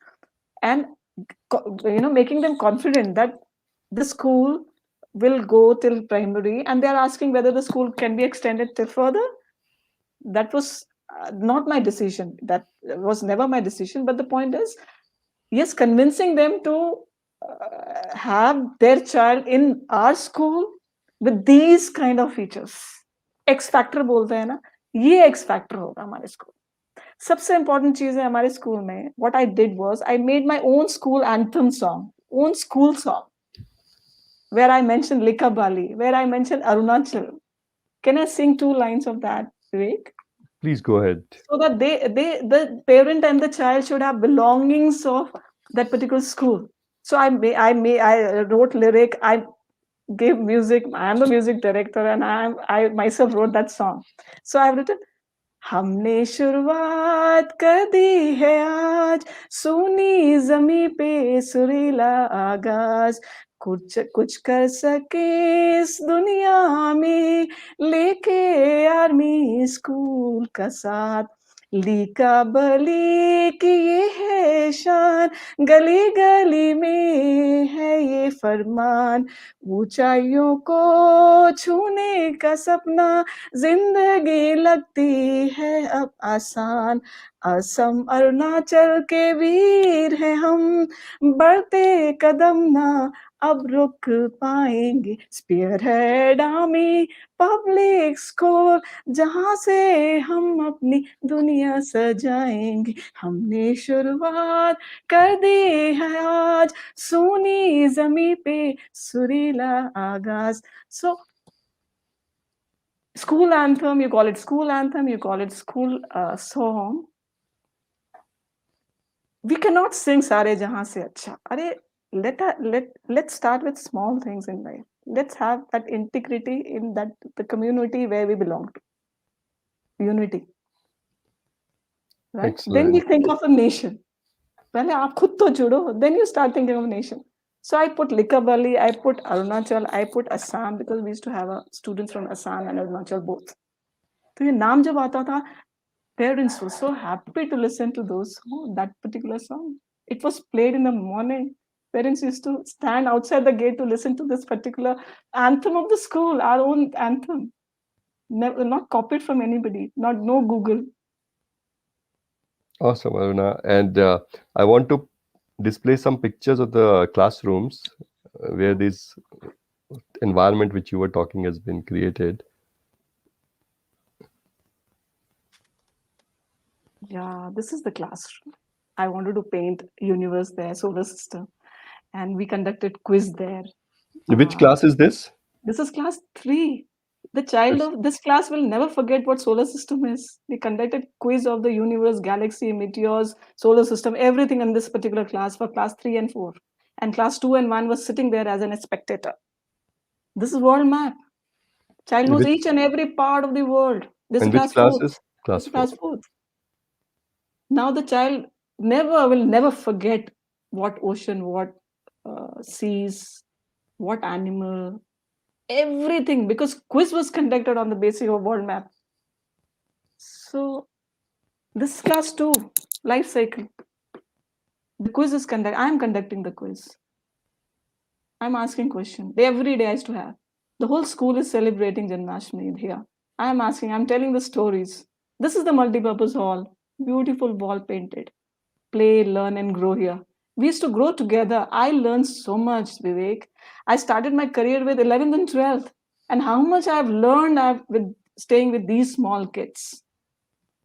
And making them confident that the school will go till primary, and they are asking whether the school can be extended till further. That was not my decision. That was never my decision. But the point is, yes, convincing them to have their child in our school with these kind of features. X factor बोलते हैं ना, ये X factor होगा हमारे school. सबसे important चीज है हमारे स्कूल में. What I did was I made my own school anthem song, own school song, where I mentioned Likabali, where I mentioned Arunachal. Can I sing 2 lines of that, Vivek? Please go ahead. So that the parent and the child should have belongings of that particular school. So I wrote lyric, I gave music. I am the music director, and I myself wrote that song. So I've written, हमने शुरुआत कर दी है आज, सोनी जमी पे सुरीला आगाज, कुछ कुछ कर सके इस दुनिया में, लेके आर्मी स्कूल का साथ, लीका बली की ये है शान, गली गली में है ये फरमान, ऊंचाइयों को छूने का सपना, जिंदगी लगती है अब आसान, असम अरुणाचल के वीर हैं हम, बढ़ते कदम ना अब रुक पाएंगे, spearhead army public school, जहां से हम अपनी दुनिया सजाएंगे, हमने शुरुआत कर दी है आज, सोनी जमी पे सुरीला आगाज. So school anthem, you call it school anthem, you call it school song. We cannot sing Sare Jahan Se Acha. Are, let's start with small things in life. Let's have that integrity in that the community where we belong to. Unity. Right? Then we think of a nation. पहले आप खुद तो जुड़ो, then you start thinking of a nation. So I put Likabali, I put Arunachal, I put Assam, because we used to have students from Assam and Arunachal both. तो ये नाम जब आता था, parents were so happy to listen to that particular song. It was played in the morning. Parents used to stand outside the gate to listen to this particular anthem of the school, our own anthem. Not copied from anybody, no Google. Awesome, Aruna. And I want to display some pictures of the classrooms where this environment which you were talking has been created. Yeah, this is the classroom. I wanted to paint universe there, solar system, and we conducted quiz there. Which class is this? This is class 3. The child of this class will never forget what solar system is. We conducted quiz of the universe, galaxy, meteors, solar system, everything in this particular class for class 3 and 4. And class 2 and 1 was sitting there as a spectator. This is world map. Child knows each and every part of the world. This is class 4. Class 4. Now the child will never forget what ocean, what seas, what animal, everything, because quiz was conducted on the basis of world map. So this is class 2, life cycle. The quiz is conducted. I am conducting the quiz. I'm asking questions. Every day I used to have. The whole school is celebrating Janmashtami here. I'm asking, I'm telling the stories. This is the multipurpose hall. Beautiful wall painted. Play, learn, and grow here. We used to grow together. I learned so much, Vivek. I started my career with 11th and 12th. And how much I've learned with staying with these small kids.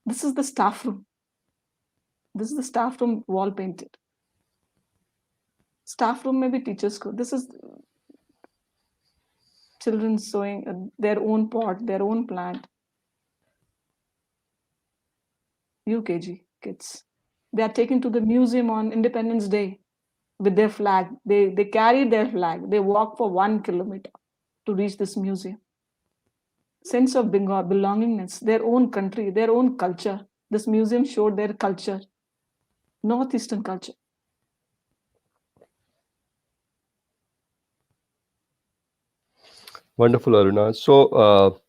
This is the staff room. This is the staff room wall painted. Staff room maybe teachers could. This is children sowing their own pot, their own plant. UKG kids. They are taken to the museum on Independence Day with their flag. They carry their flag. They walk for 1 kilometer to reach this museum. Sense of belongingness, their own country, their own culture. This museum showed their culture, Northeastern culture. Wonderful, Aruna. So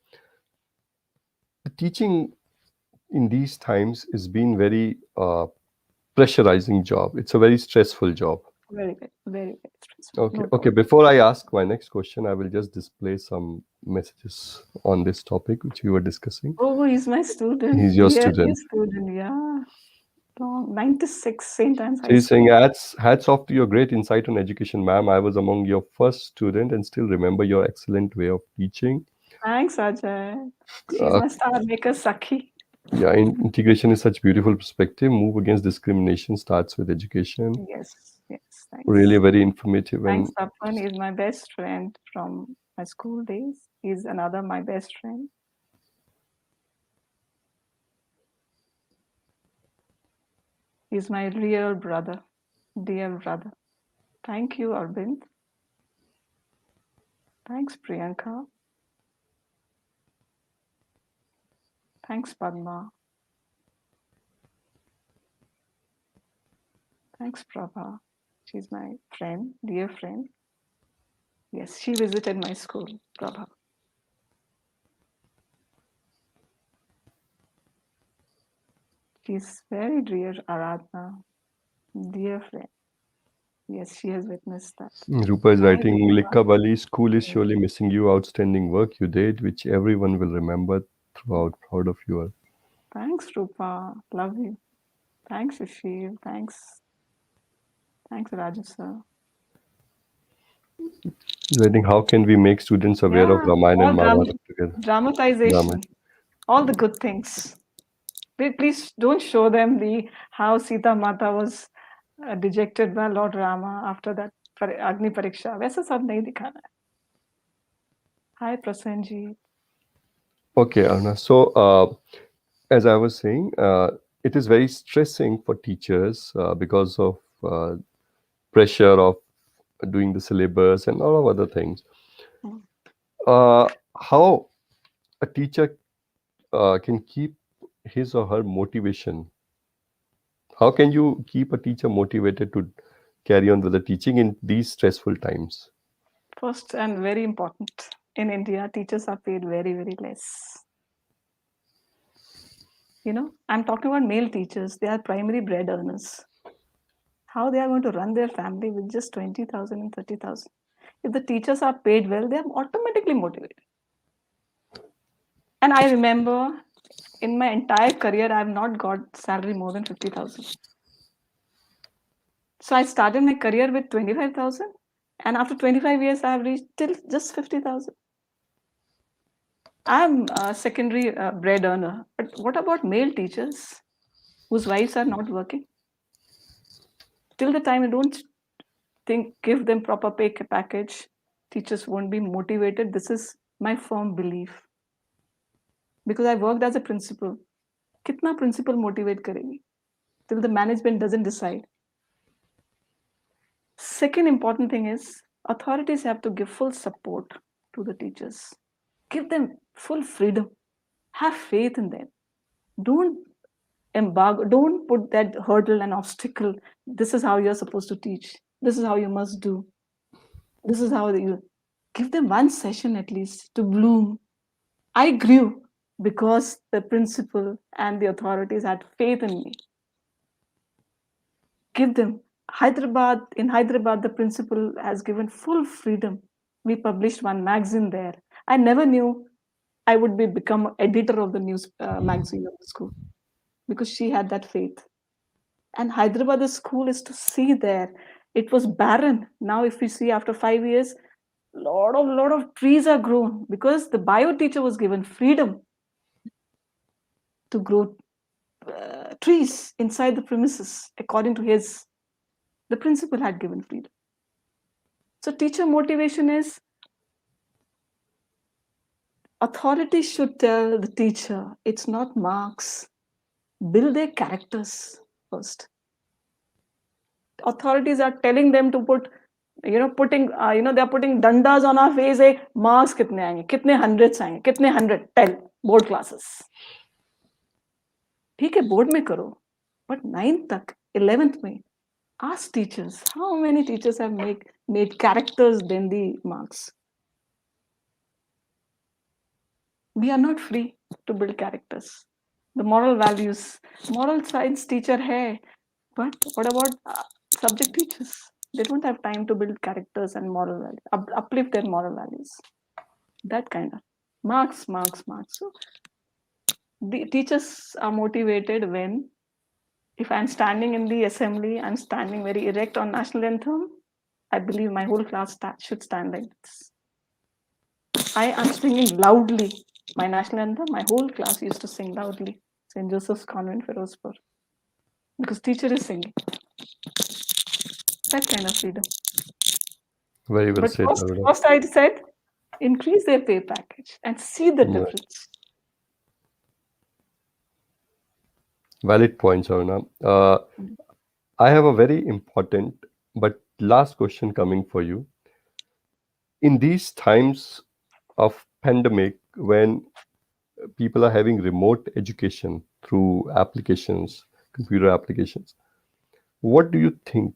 teaching in these times has been very pressurizing job. It's a very stressful job. Very, very, very, very stressful. Okay, No okay. doubt. Before I ask my next question, I will just display some messages on this topic which we were discussing. Oh, he's my student. He's your Dear student. student, yeah. 96 St. Anne's So High he's School. saying, hats off to your great insight on education, ma'am. I was among your first student and still remember your excellent way of teaching. Thanks, Ajay. She's Uh, my star maker, Sakhi. yeah, integration is such beautiful perspective. Move against discrimination starts with education. Yes, yes, thanks. Really very informative and Thanks, Tapan. He's my best friend from my school days. He's another my best friend. He's my real brother, dear brother. Thank you, Arvind. Thanks, Priyanka. Thanks, Padma. Thanks, Prabha. She's my friend, dear friend. Yes, she visited my school, Prabha. She's very dear, Aradhana, dear friend. Yes, she has witnessed that. Rupa is Hi, writing, Rupa. Likka Bali, school is surely missing you. Outstanding work you did, which everyone will remember throughout. Proud of you all. Thanks, Rupa. Love you. Thanks, Ashir. Thanks, Raju sir. He's writing, how can we make students aware of Yeah, Ramayana all and Mahabharata together? dramatization, all the good things. Please don't show them how Sita Mata was dejected by Lord Rama after that Agni Pariksha. वैसा सब नहीं दिखाना है. Hi, Prasenji. Okay, Aruna. So, as I was saying, it is very stressing for teachers because of pressure of doing the syllabus and all of other things. How a teacher can keep his or her motivation? How can you keep a teacher motivated to carry on with the teaching in these stressful times? First and very important, in India, teachers are paid very, very less. I'm talking about male teachers. They are primary bread earners. How they are going to run their family with just 20,000 and 30,000? If the teachers are paid well, they are automatically motivated. And I remember in my entire career, I have not got salary more than 50,000. So I started my career with 25,000, and after 25 years, I have reached till just 50,000. I'm a secondary bread earner. But what about male teachers whose wives are not working? Till the time you don't give them proper pay package, teachers won't be motivated. This is my firm belief. Because I worked as a principal. Kitna principal motivate karegi? Till the management doesn't decide. Second important thing is authorities have to give full support to the teachers. Give them full freedom. Have faith in them. Don't embargo, don't put that hurdle and obstacle. This is how you're supposed to teach. This is how you must do. This is how you give them one session at least to bloom. I grew because the principal and the authorities had faith in me. Give them. In Hyderabad, the principal has given full freedom. We published one magazine there. I never knew I would become editor of the news magazine of the school because she had that faith. And Hyderabad, the school is to see there. It was barren. Now, if we see after 5 years, lot of trees are grown because the bio teacher was given freedom to grow trees inside the premises according to the principal had given freedom. So teacher motivation is authority should tell the teacher it's not marks, build their characters first. Authorities are telling them to put they're putting dandas on our face. Marks kitne aayenge, kitne hundreds aayenge, kitne 100, 10 board classes. ठीक है board में करो, but 9th तक 11th में ask teachers how many teachers have made characters than the marks. We are not free to build characters. The moral values, moral science teacher hai, but what about subject teachers? They don't have time to build characters and moral values, uplift their moral values. That kind of marks. So the teachers are motivated when, if I'm standing in the assembly, I'm standing very erect on national anthem, I believe my whole class should stand like this. I am singing loudly my national anthem. My whole class used to sing loudly. St. Joseph's Convent, Ferozpur, because teacher is singing. That kind of freedom. Very well But said, Aruna. first I said, increase their pay package and see the Right. difference. Valid points, Aruna. I have a very important but last question coming for you. In these times of pandemic, when people are having remote education through applications, computer applications, what do you think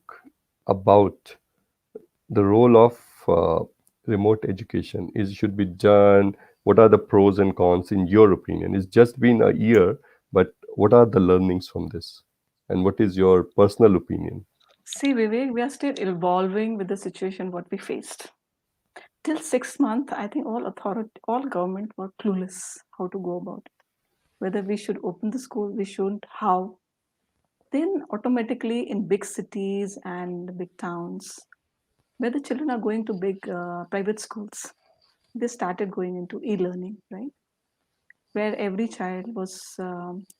about the role of remote education? Should be done? What are the pros and cons in your opinion? It's just been a year, but what are the learnings from this? And what is your personal opinion? See, Vivek, we are still evolving with the situation what we faced. Till 6 months, I think all government were clueless how to go about it. Whether we should open the school, we shouldn't, how. Then automatically in big cities and big towns, where the children are going to big private schools, they started going into e-learning, right? Where every child was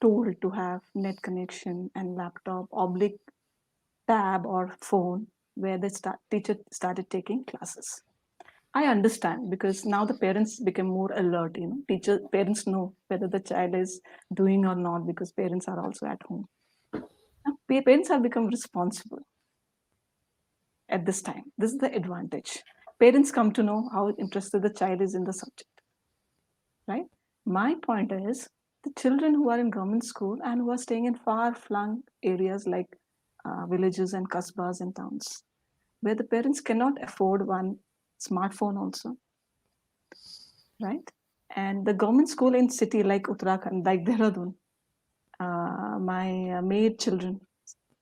told to have net connection and laptop, oblique tab or phone, where the teacher started taking classes. I understand, because now the parents become more alert. Parents know whether the child is doing or not, because parents are also at home. Now, parents have become responsible at this time. This is the advantage. Parents come to know how interested the child is in the subject, right? My point is, the children who are in government school and who are staying in far-flung areas like villages and kasbahs and towns, where the parents cannot afford one smartphone also, right? And the government school in city like Uttarakhand, like Dehradun, my maid children,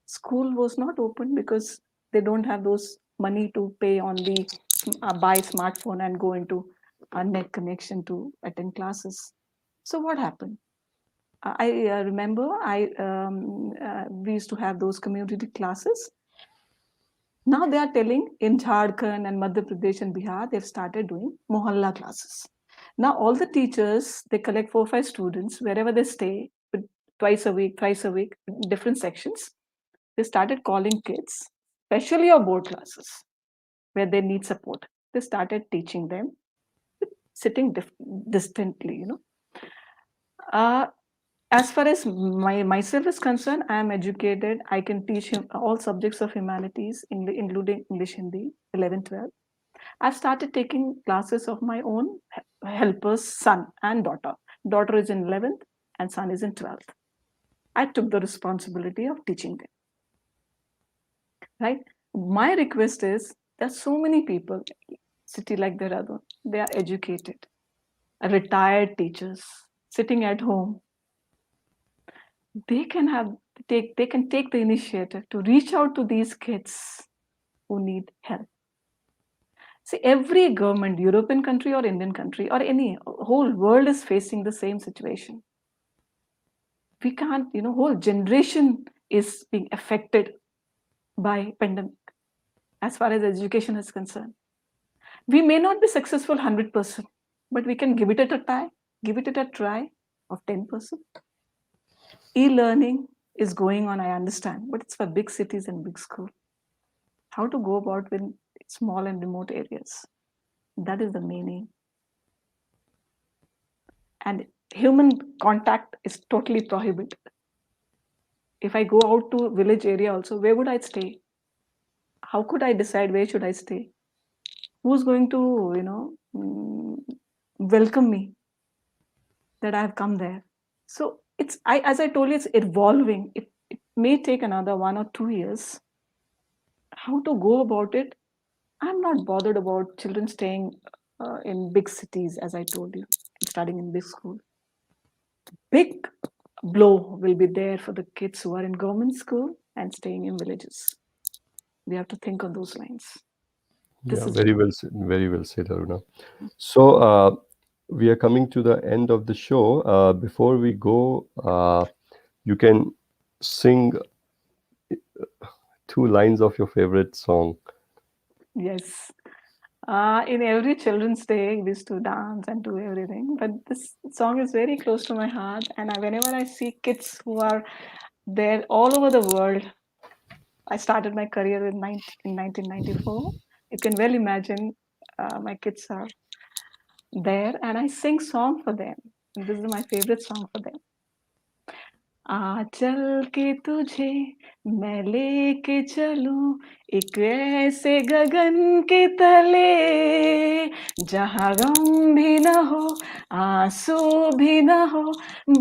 school was not open because they don't have those money to pay on the buy smartphone and go into a net connection to attend classes. So what happened? I remember we used to have those community classes. Now they are telling in Jharkhand and Madhya Pradesh and Bihar, they've started doing mohalla classes. Now all the teachers, they collect 4 or 5 students wherever they stay, twice a week, thrice a week, different sections. They started calling kids, especially your board classes, where they need support. They started teaching them, sitting distantly, As far as myself is concerned, I am educated. I can teach him all subjects of humanities, including English, Hindi, 11, 12. I've started taking classes of my own helpers, son and daughter. Daughter is in 11th and son is in 12th. I took the responsibility of teaching them. Right? My request is, there's so many people, city like Dehradun, they are educated, retired teachers sitting at home. They can take the initiative to reach out to these kids who need help. See, every government, European country or Indian country or any whole world is facing the same situation. We can't, whole generation is being affected by pandemic as far as education is concerned. We may not be successful 100%, but we can give it a try of 10%. E-learning is going on, I understand, but it's for big cities and big schools. How to go about with small and remote areas? That is the meaning. And human contact is totally prohibited. If I go out to village area also, where would I stay? How could I decide where should I stay? Who's going to, welcome me that I have come there? So as I told you, it's evolving. It may take another 1 or 2 years. How to go about it? I'm not bothered about children staying in big cities, as I told you, studying in big school. Big blow will be there for the kids who are in government school and staying in villages. we have to think on those lines. This Yeah, is very well said, Aruna. So we are coming to the end of the show. Before we go, you can sing 2 lines of your favorite song. yes. In every Children's Day, we used to dance and do everything. But this song is very close to my heart, and whenever I see kids who are there all over the world, I started my career in 1994. You can well imagine my kids are there, and I sing song for them. And this is my favorite song for them. आ चल के तुझे मैं लेके चलूं एक ऐसे गगन के तले जहाँ गम भी न हो आंसू भी न हो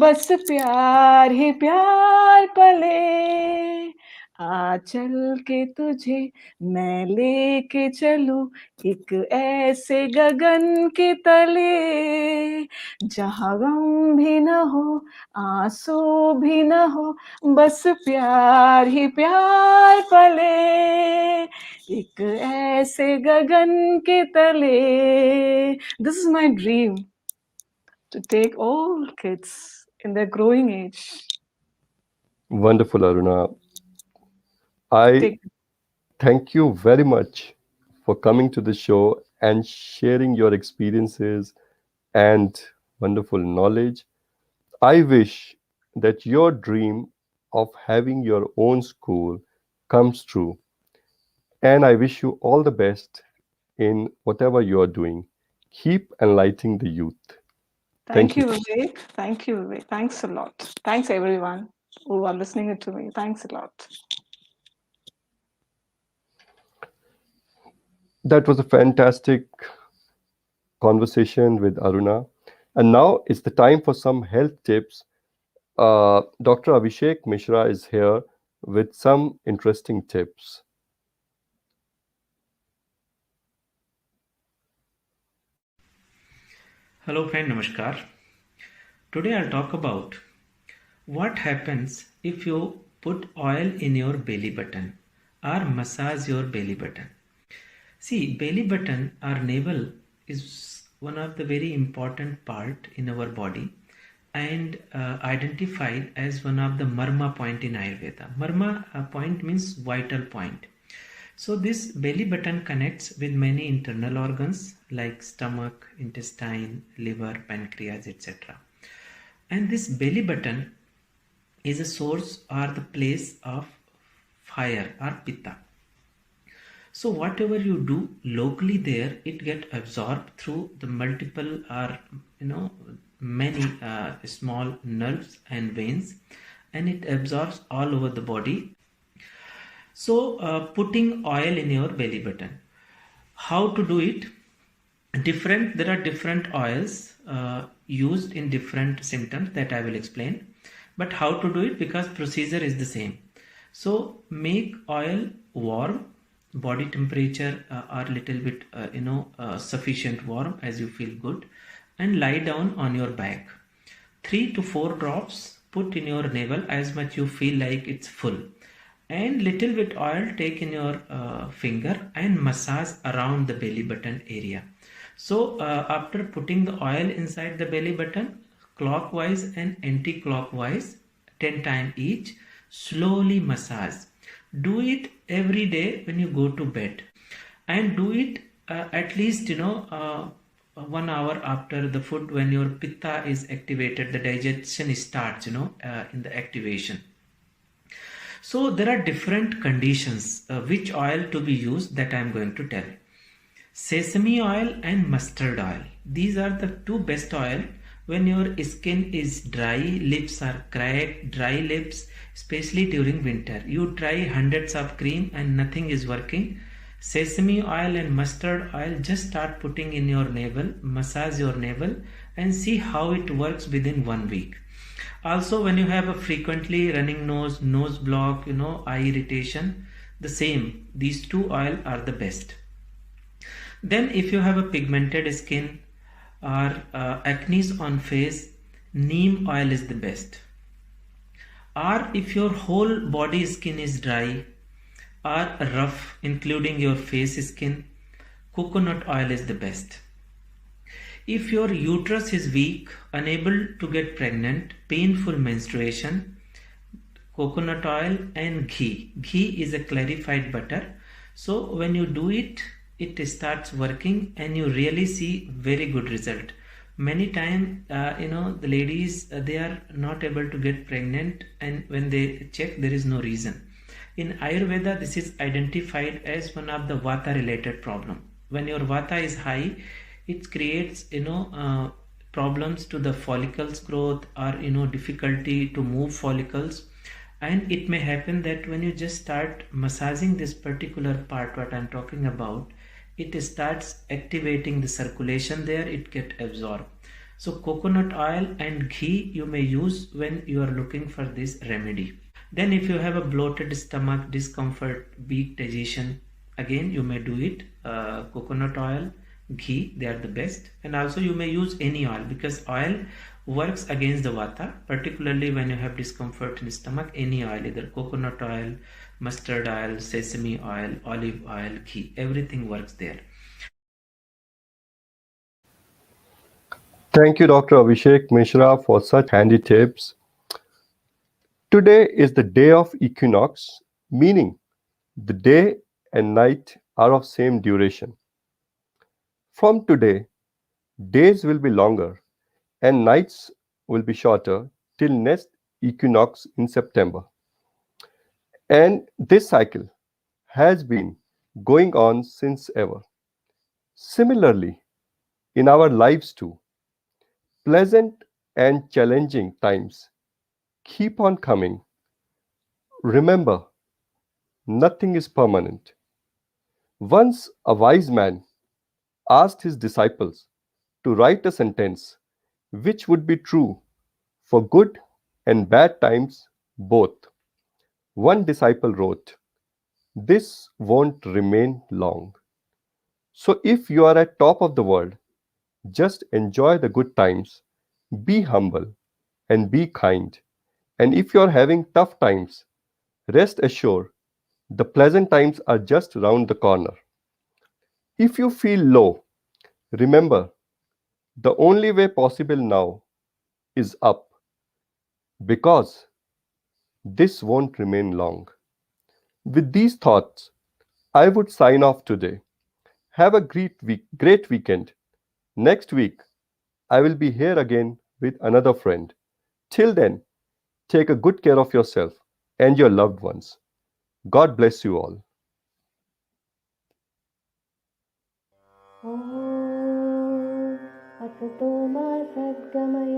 बस प्यार ही प्यार पले आ चल के तुझे मैं लेके चलूं एक ऐसे गगन के तले जहाँ गम भी न हो आंसू भी न हो बस प्यार ही प्यार पले एक ऐसे गगन के तले. This is my dream, to take all kids in their growing age. Wonderful, Aruna. I thank you very much for coming to the show and sharing your experiences and wonderful knowledge. I wish that your dream of having your own school comes true. And I wish you all the best in whatever you are doing. Keep enlightening the youth. Thank you, Viveck. Thank you, Viveck. Thanks a lot. Thanks, everyone who are listening to me. Thanks a lot. That was a fantastic conversation with Aruna. And now it's the time for some health tips. Dr. Abhishek Mishra is here with some interesting tips. Hello friend, Namaskar. Today I'll talk about what happens if you put oil in your belly button or massage your belly button. See, belly button or navel is one of the very important part in our body and identified as one of the Marma point in Ayurveda. Marma point means vital point. So this belly button connects with many internal organs like stomach, intestine, liver, pancreas, etc. And this belly button is a source or the place of fire or pitta. So whatever you do locally there, it get absorbed through the multiple or many small nerves and veins, and it absorbs all over the body. So putting oil in your belly button. How to do it? There are different oils used in different symptoms that I will explain. But how to do it, because procedure is the same. So make oil warm, body temperature or little bit sufficient warm as you feel good, and lie down on your back. 3 to 4 drops put in your navel as much you feel like it's full, and little bit oil take in your finger and massage around the belly button area. So after putting the oil inside the belly button, clockwise and anti-clockwise 10 times each, slowly massage. Do it every day when you go to bed, and do it at least 1 hour after the food, when your pitta is activated, the digestion starts in the activation. So there are different conditions which oil to be used that I am going to tell. Sesame oil and mustard oil. These are the two best oil when your skin is dry, lips are cracked, dry lips, especially during winter. You try hundreds of cream and nothing is working. Sesame oil and mustard oil, just start putting in your navel, massage your navel and see how it works within 1 week. Also, when you have a frequently running nose, nose block, eye irritation, the same. These two oil are the best. Then if you have a pigmented skin or acne on face, neem oil is the best. Or if your whole body skin is dry, are rough, including your face skin, coconut oil is the best. If your uterus is weak, unable to get pregnant, painful menstruation, coconut oil and ghee. Ghee is a clarified butter. So when you do it, it starts working and you really see very good result. Many times, the ladies, they are not able to get pregnant, and when they check, there is no reason. In Ayurveda, this is identified as one of the vata related problem. When your vata is high, it creates problems to the follicles growth, or difficulty to move follicles. And it may happen that when you just start massaging this particular part what I'm talking about, it starts activating the circulation there, it get absorbed. So coconut oil and ghee you may use when you are looking for this remedy. Then if you have a bloated stomach, discomfort, weak digestion, again you may do it. Coconut oil, ghee, they are the best. And also you may use any oil, because oil works against the vata, particularly when you have discomfort in stomach. Any oil, either coconut oil, mustard oil, sesame oil, olive oil, ghee, everything works there. Thank you, Dr. Abhishek Mishra, for such handy tips. Today is the day of equinox, meaning the day and night are of same duration. From today, days will be longer and nights will be shorter till next equinox in September. And this cycle has been going on since ever. Similarly, in our lives too, pleasant and challenging times keep on coming. Remember, nothing is permanent. Once a wise man asked his disciples to write a sentence which would be true for good and bad times both. One disciple wrote, "This won't remain long." So if you are at top of the world, just enjoy the good times, be humble and be kind. And if you are having tough times, rest assured the pleasant times are just round the corner. If you feel low, remember the only way possible now is up, because this won't remain long. With these thoughts, I would sign off today. Have a great weekend. Next week, I will be here again with another friend. Till then, take a good care of yourself and your loved ones. God bless you all. ॐ असतो मा सद्गमय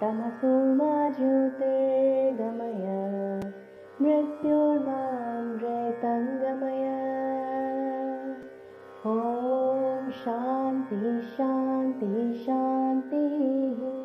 तमसो मा ज्योतिर्गमय मृत्युर्मामृतङ्गमय ॐ शान्ति शान्ति शान्तिः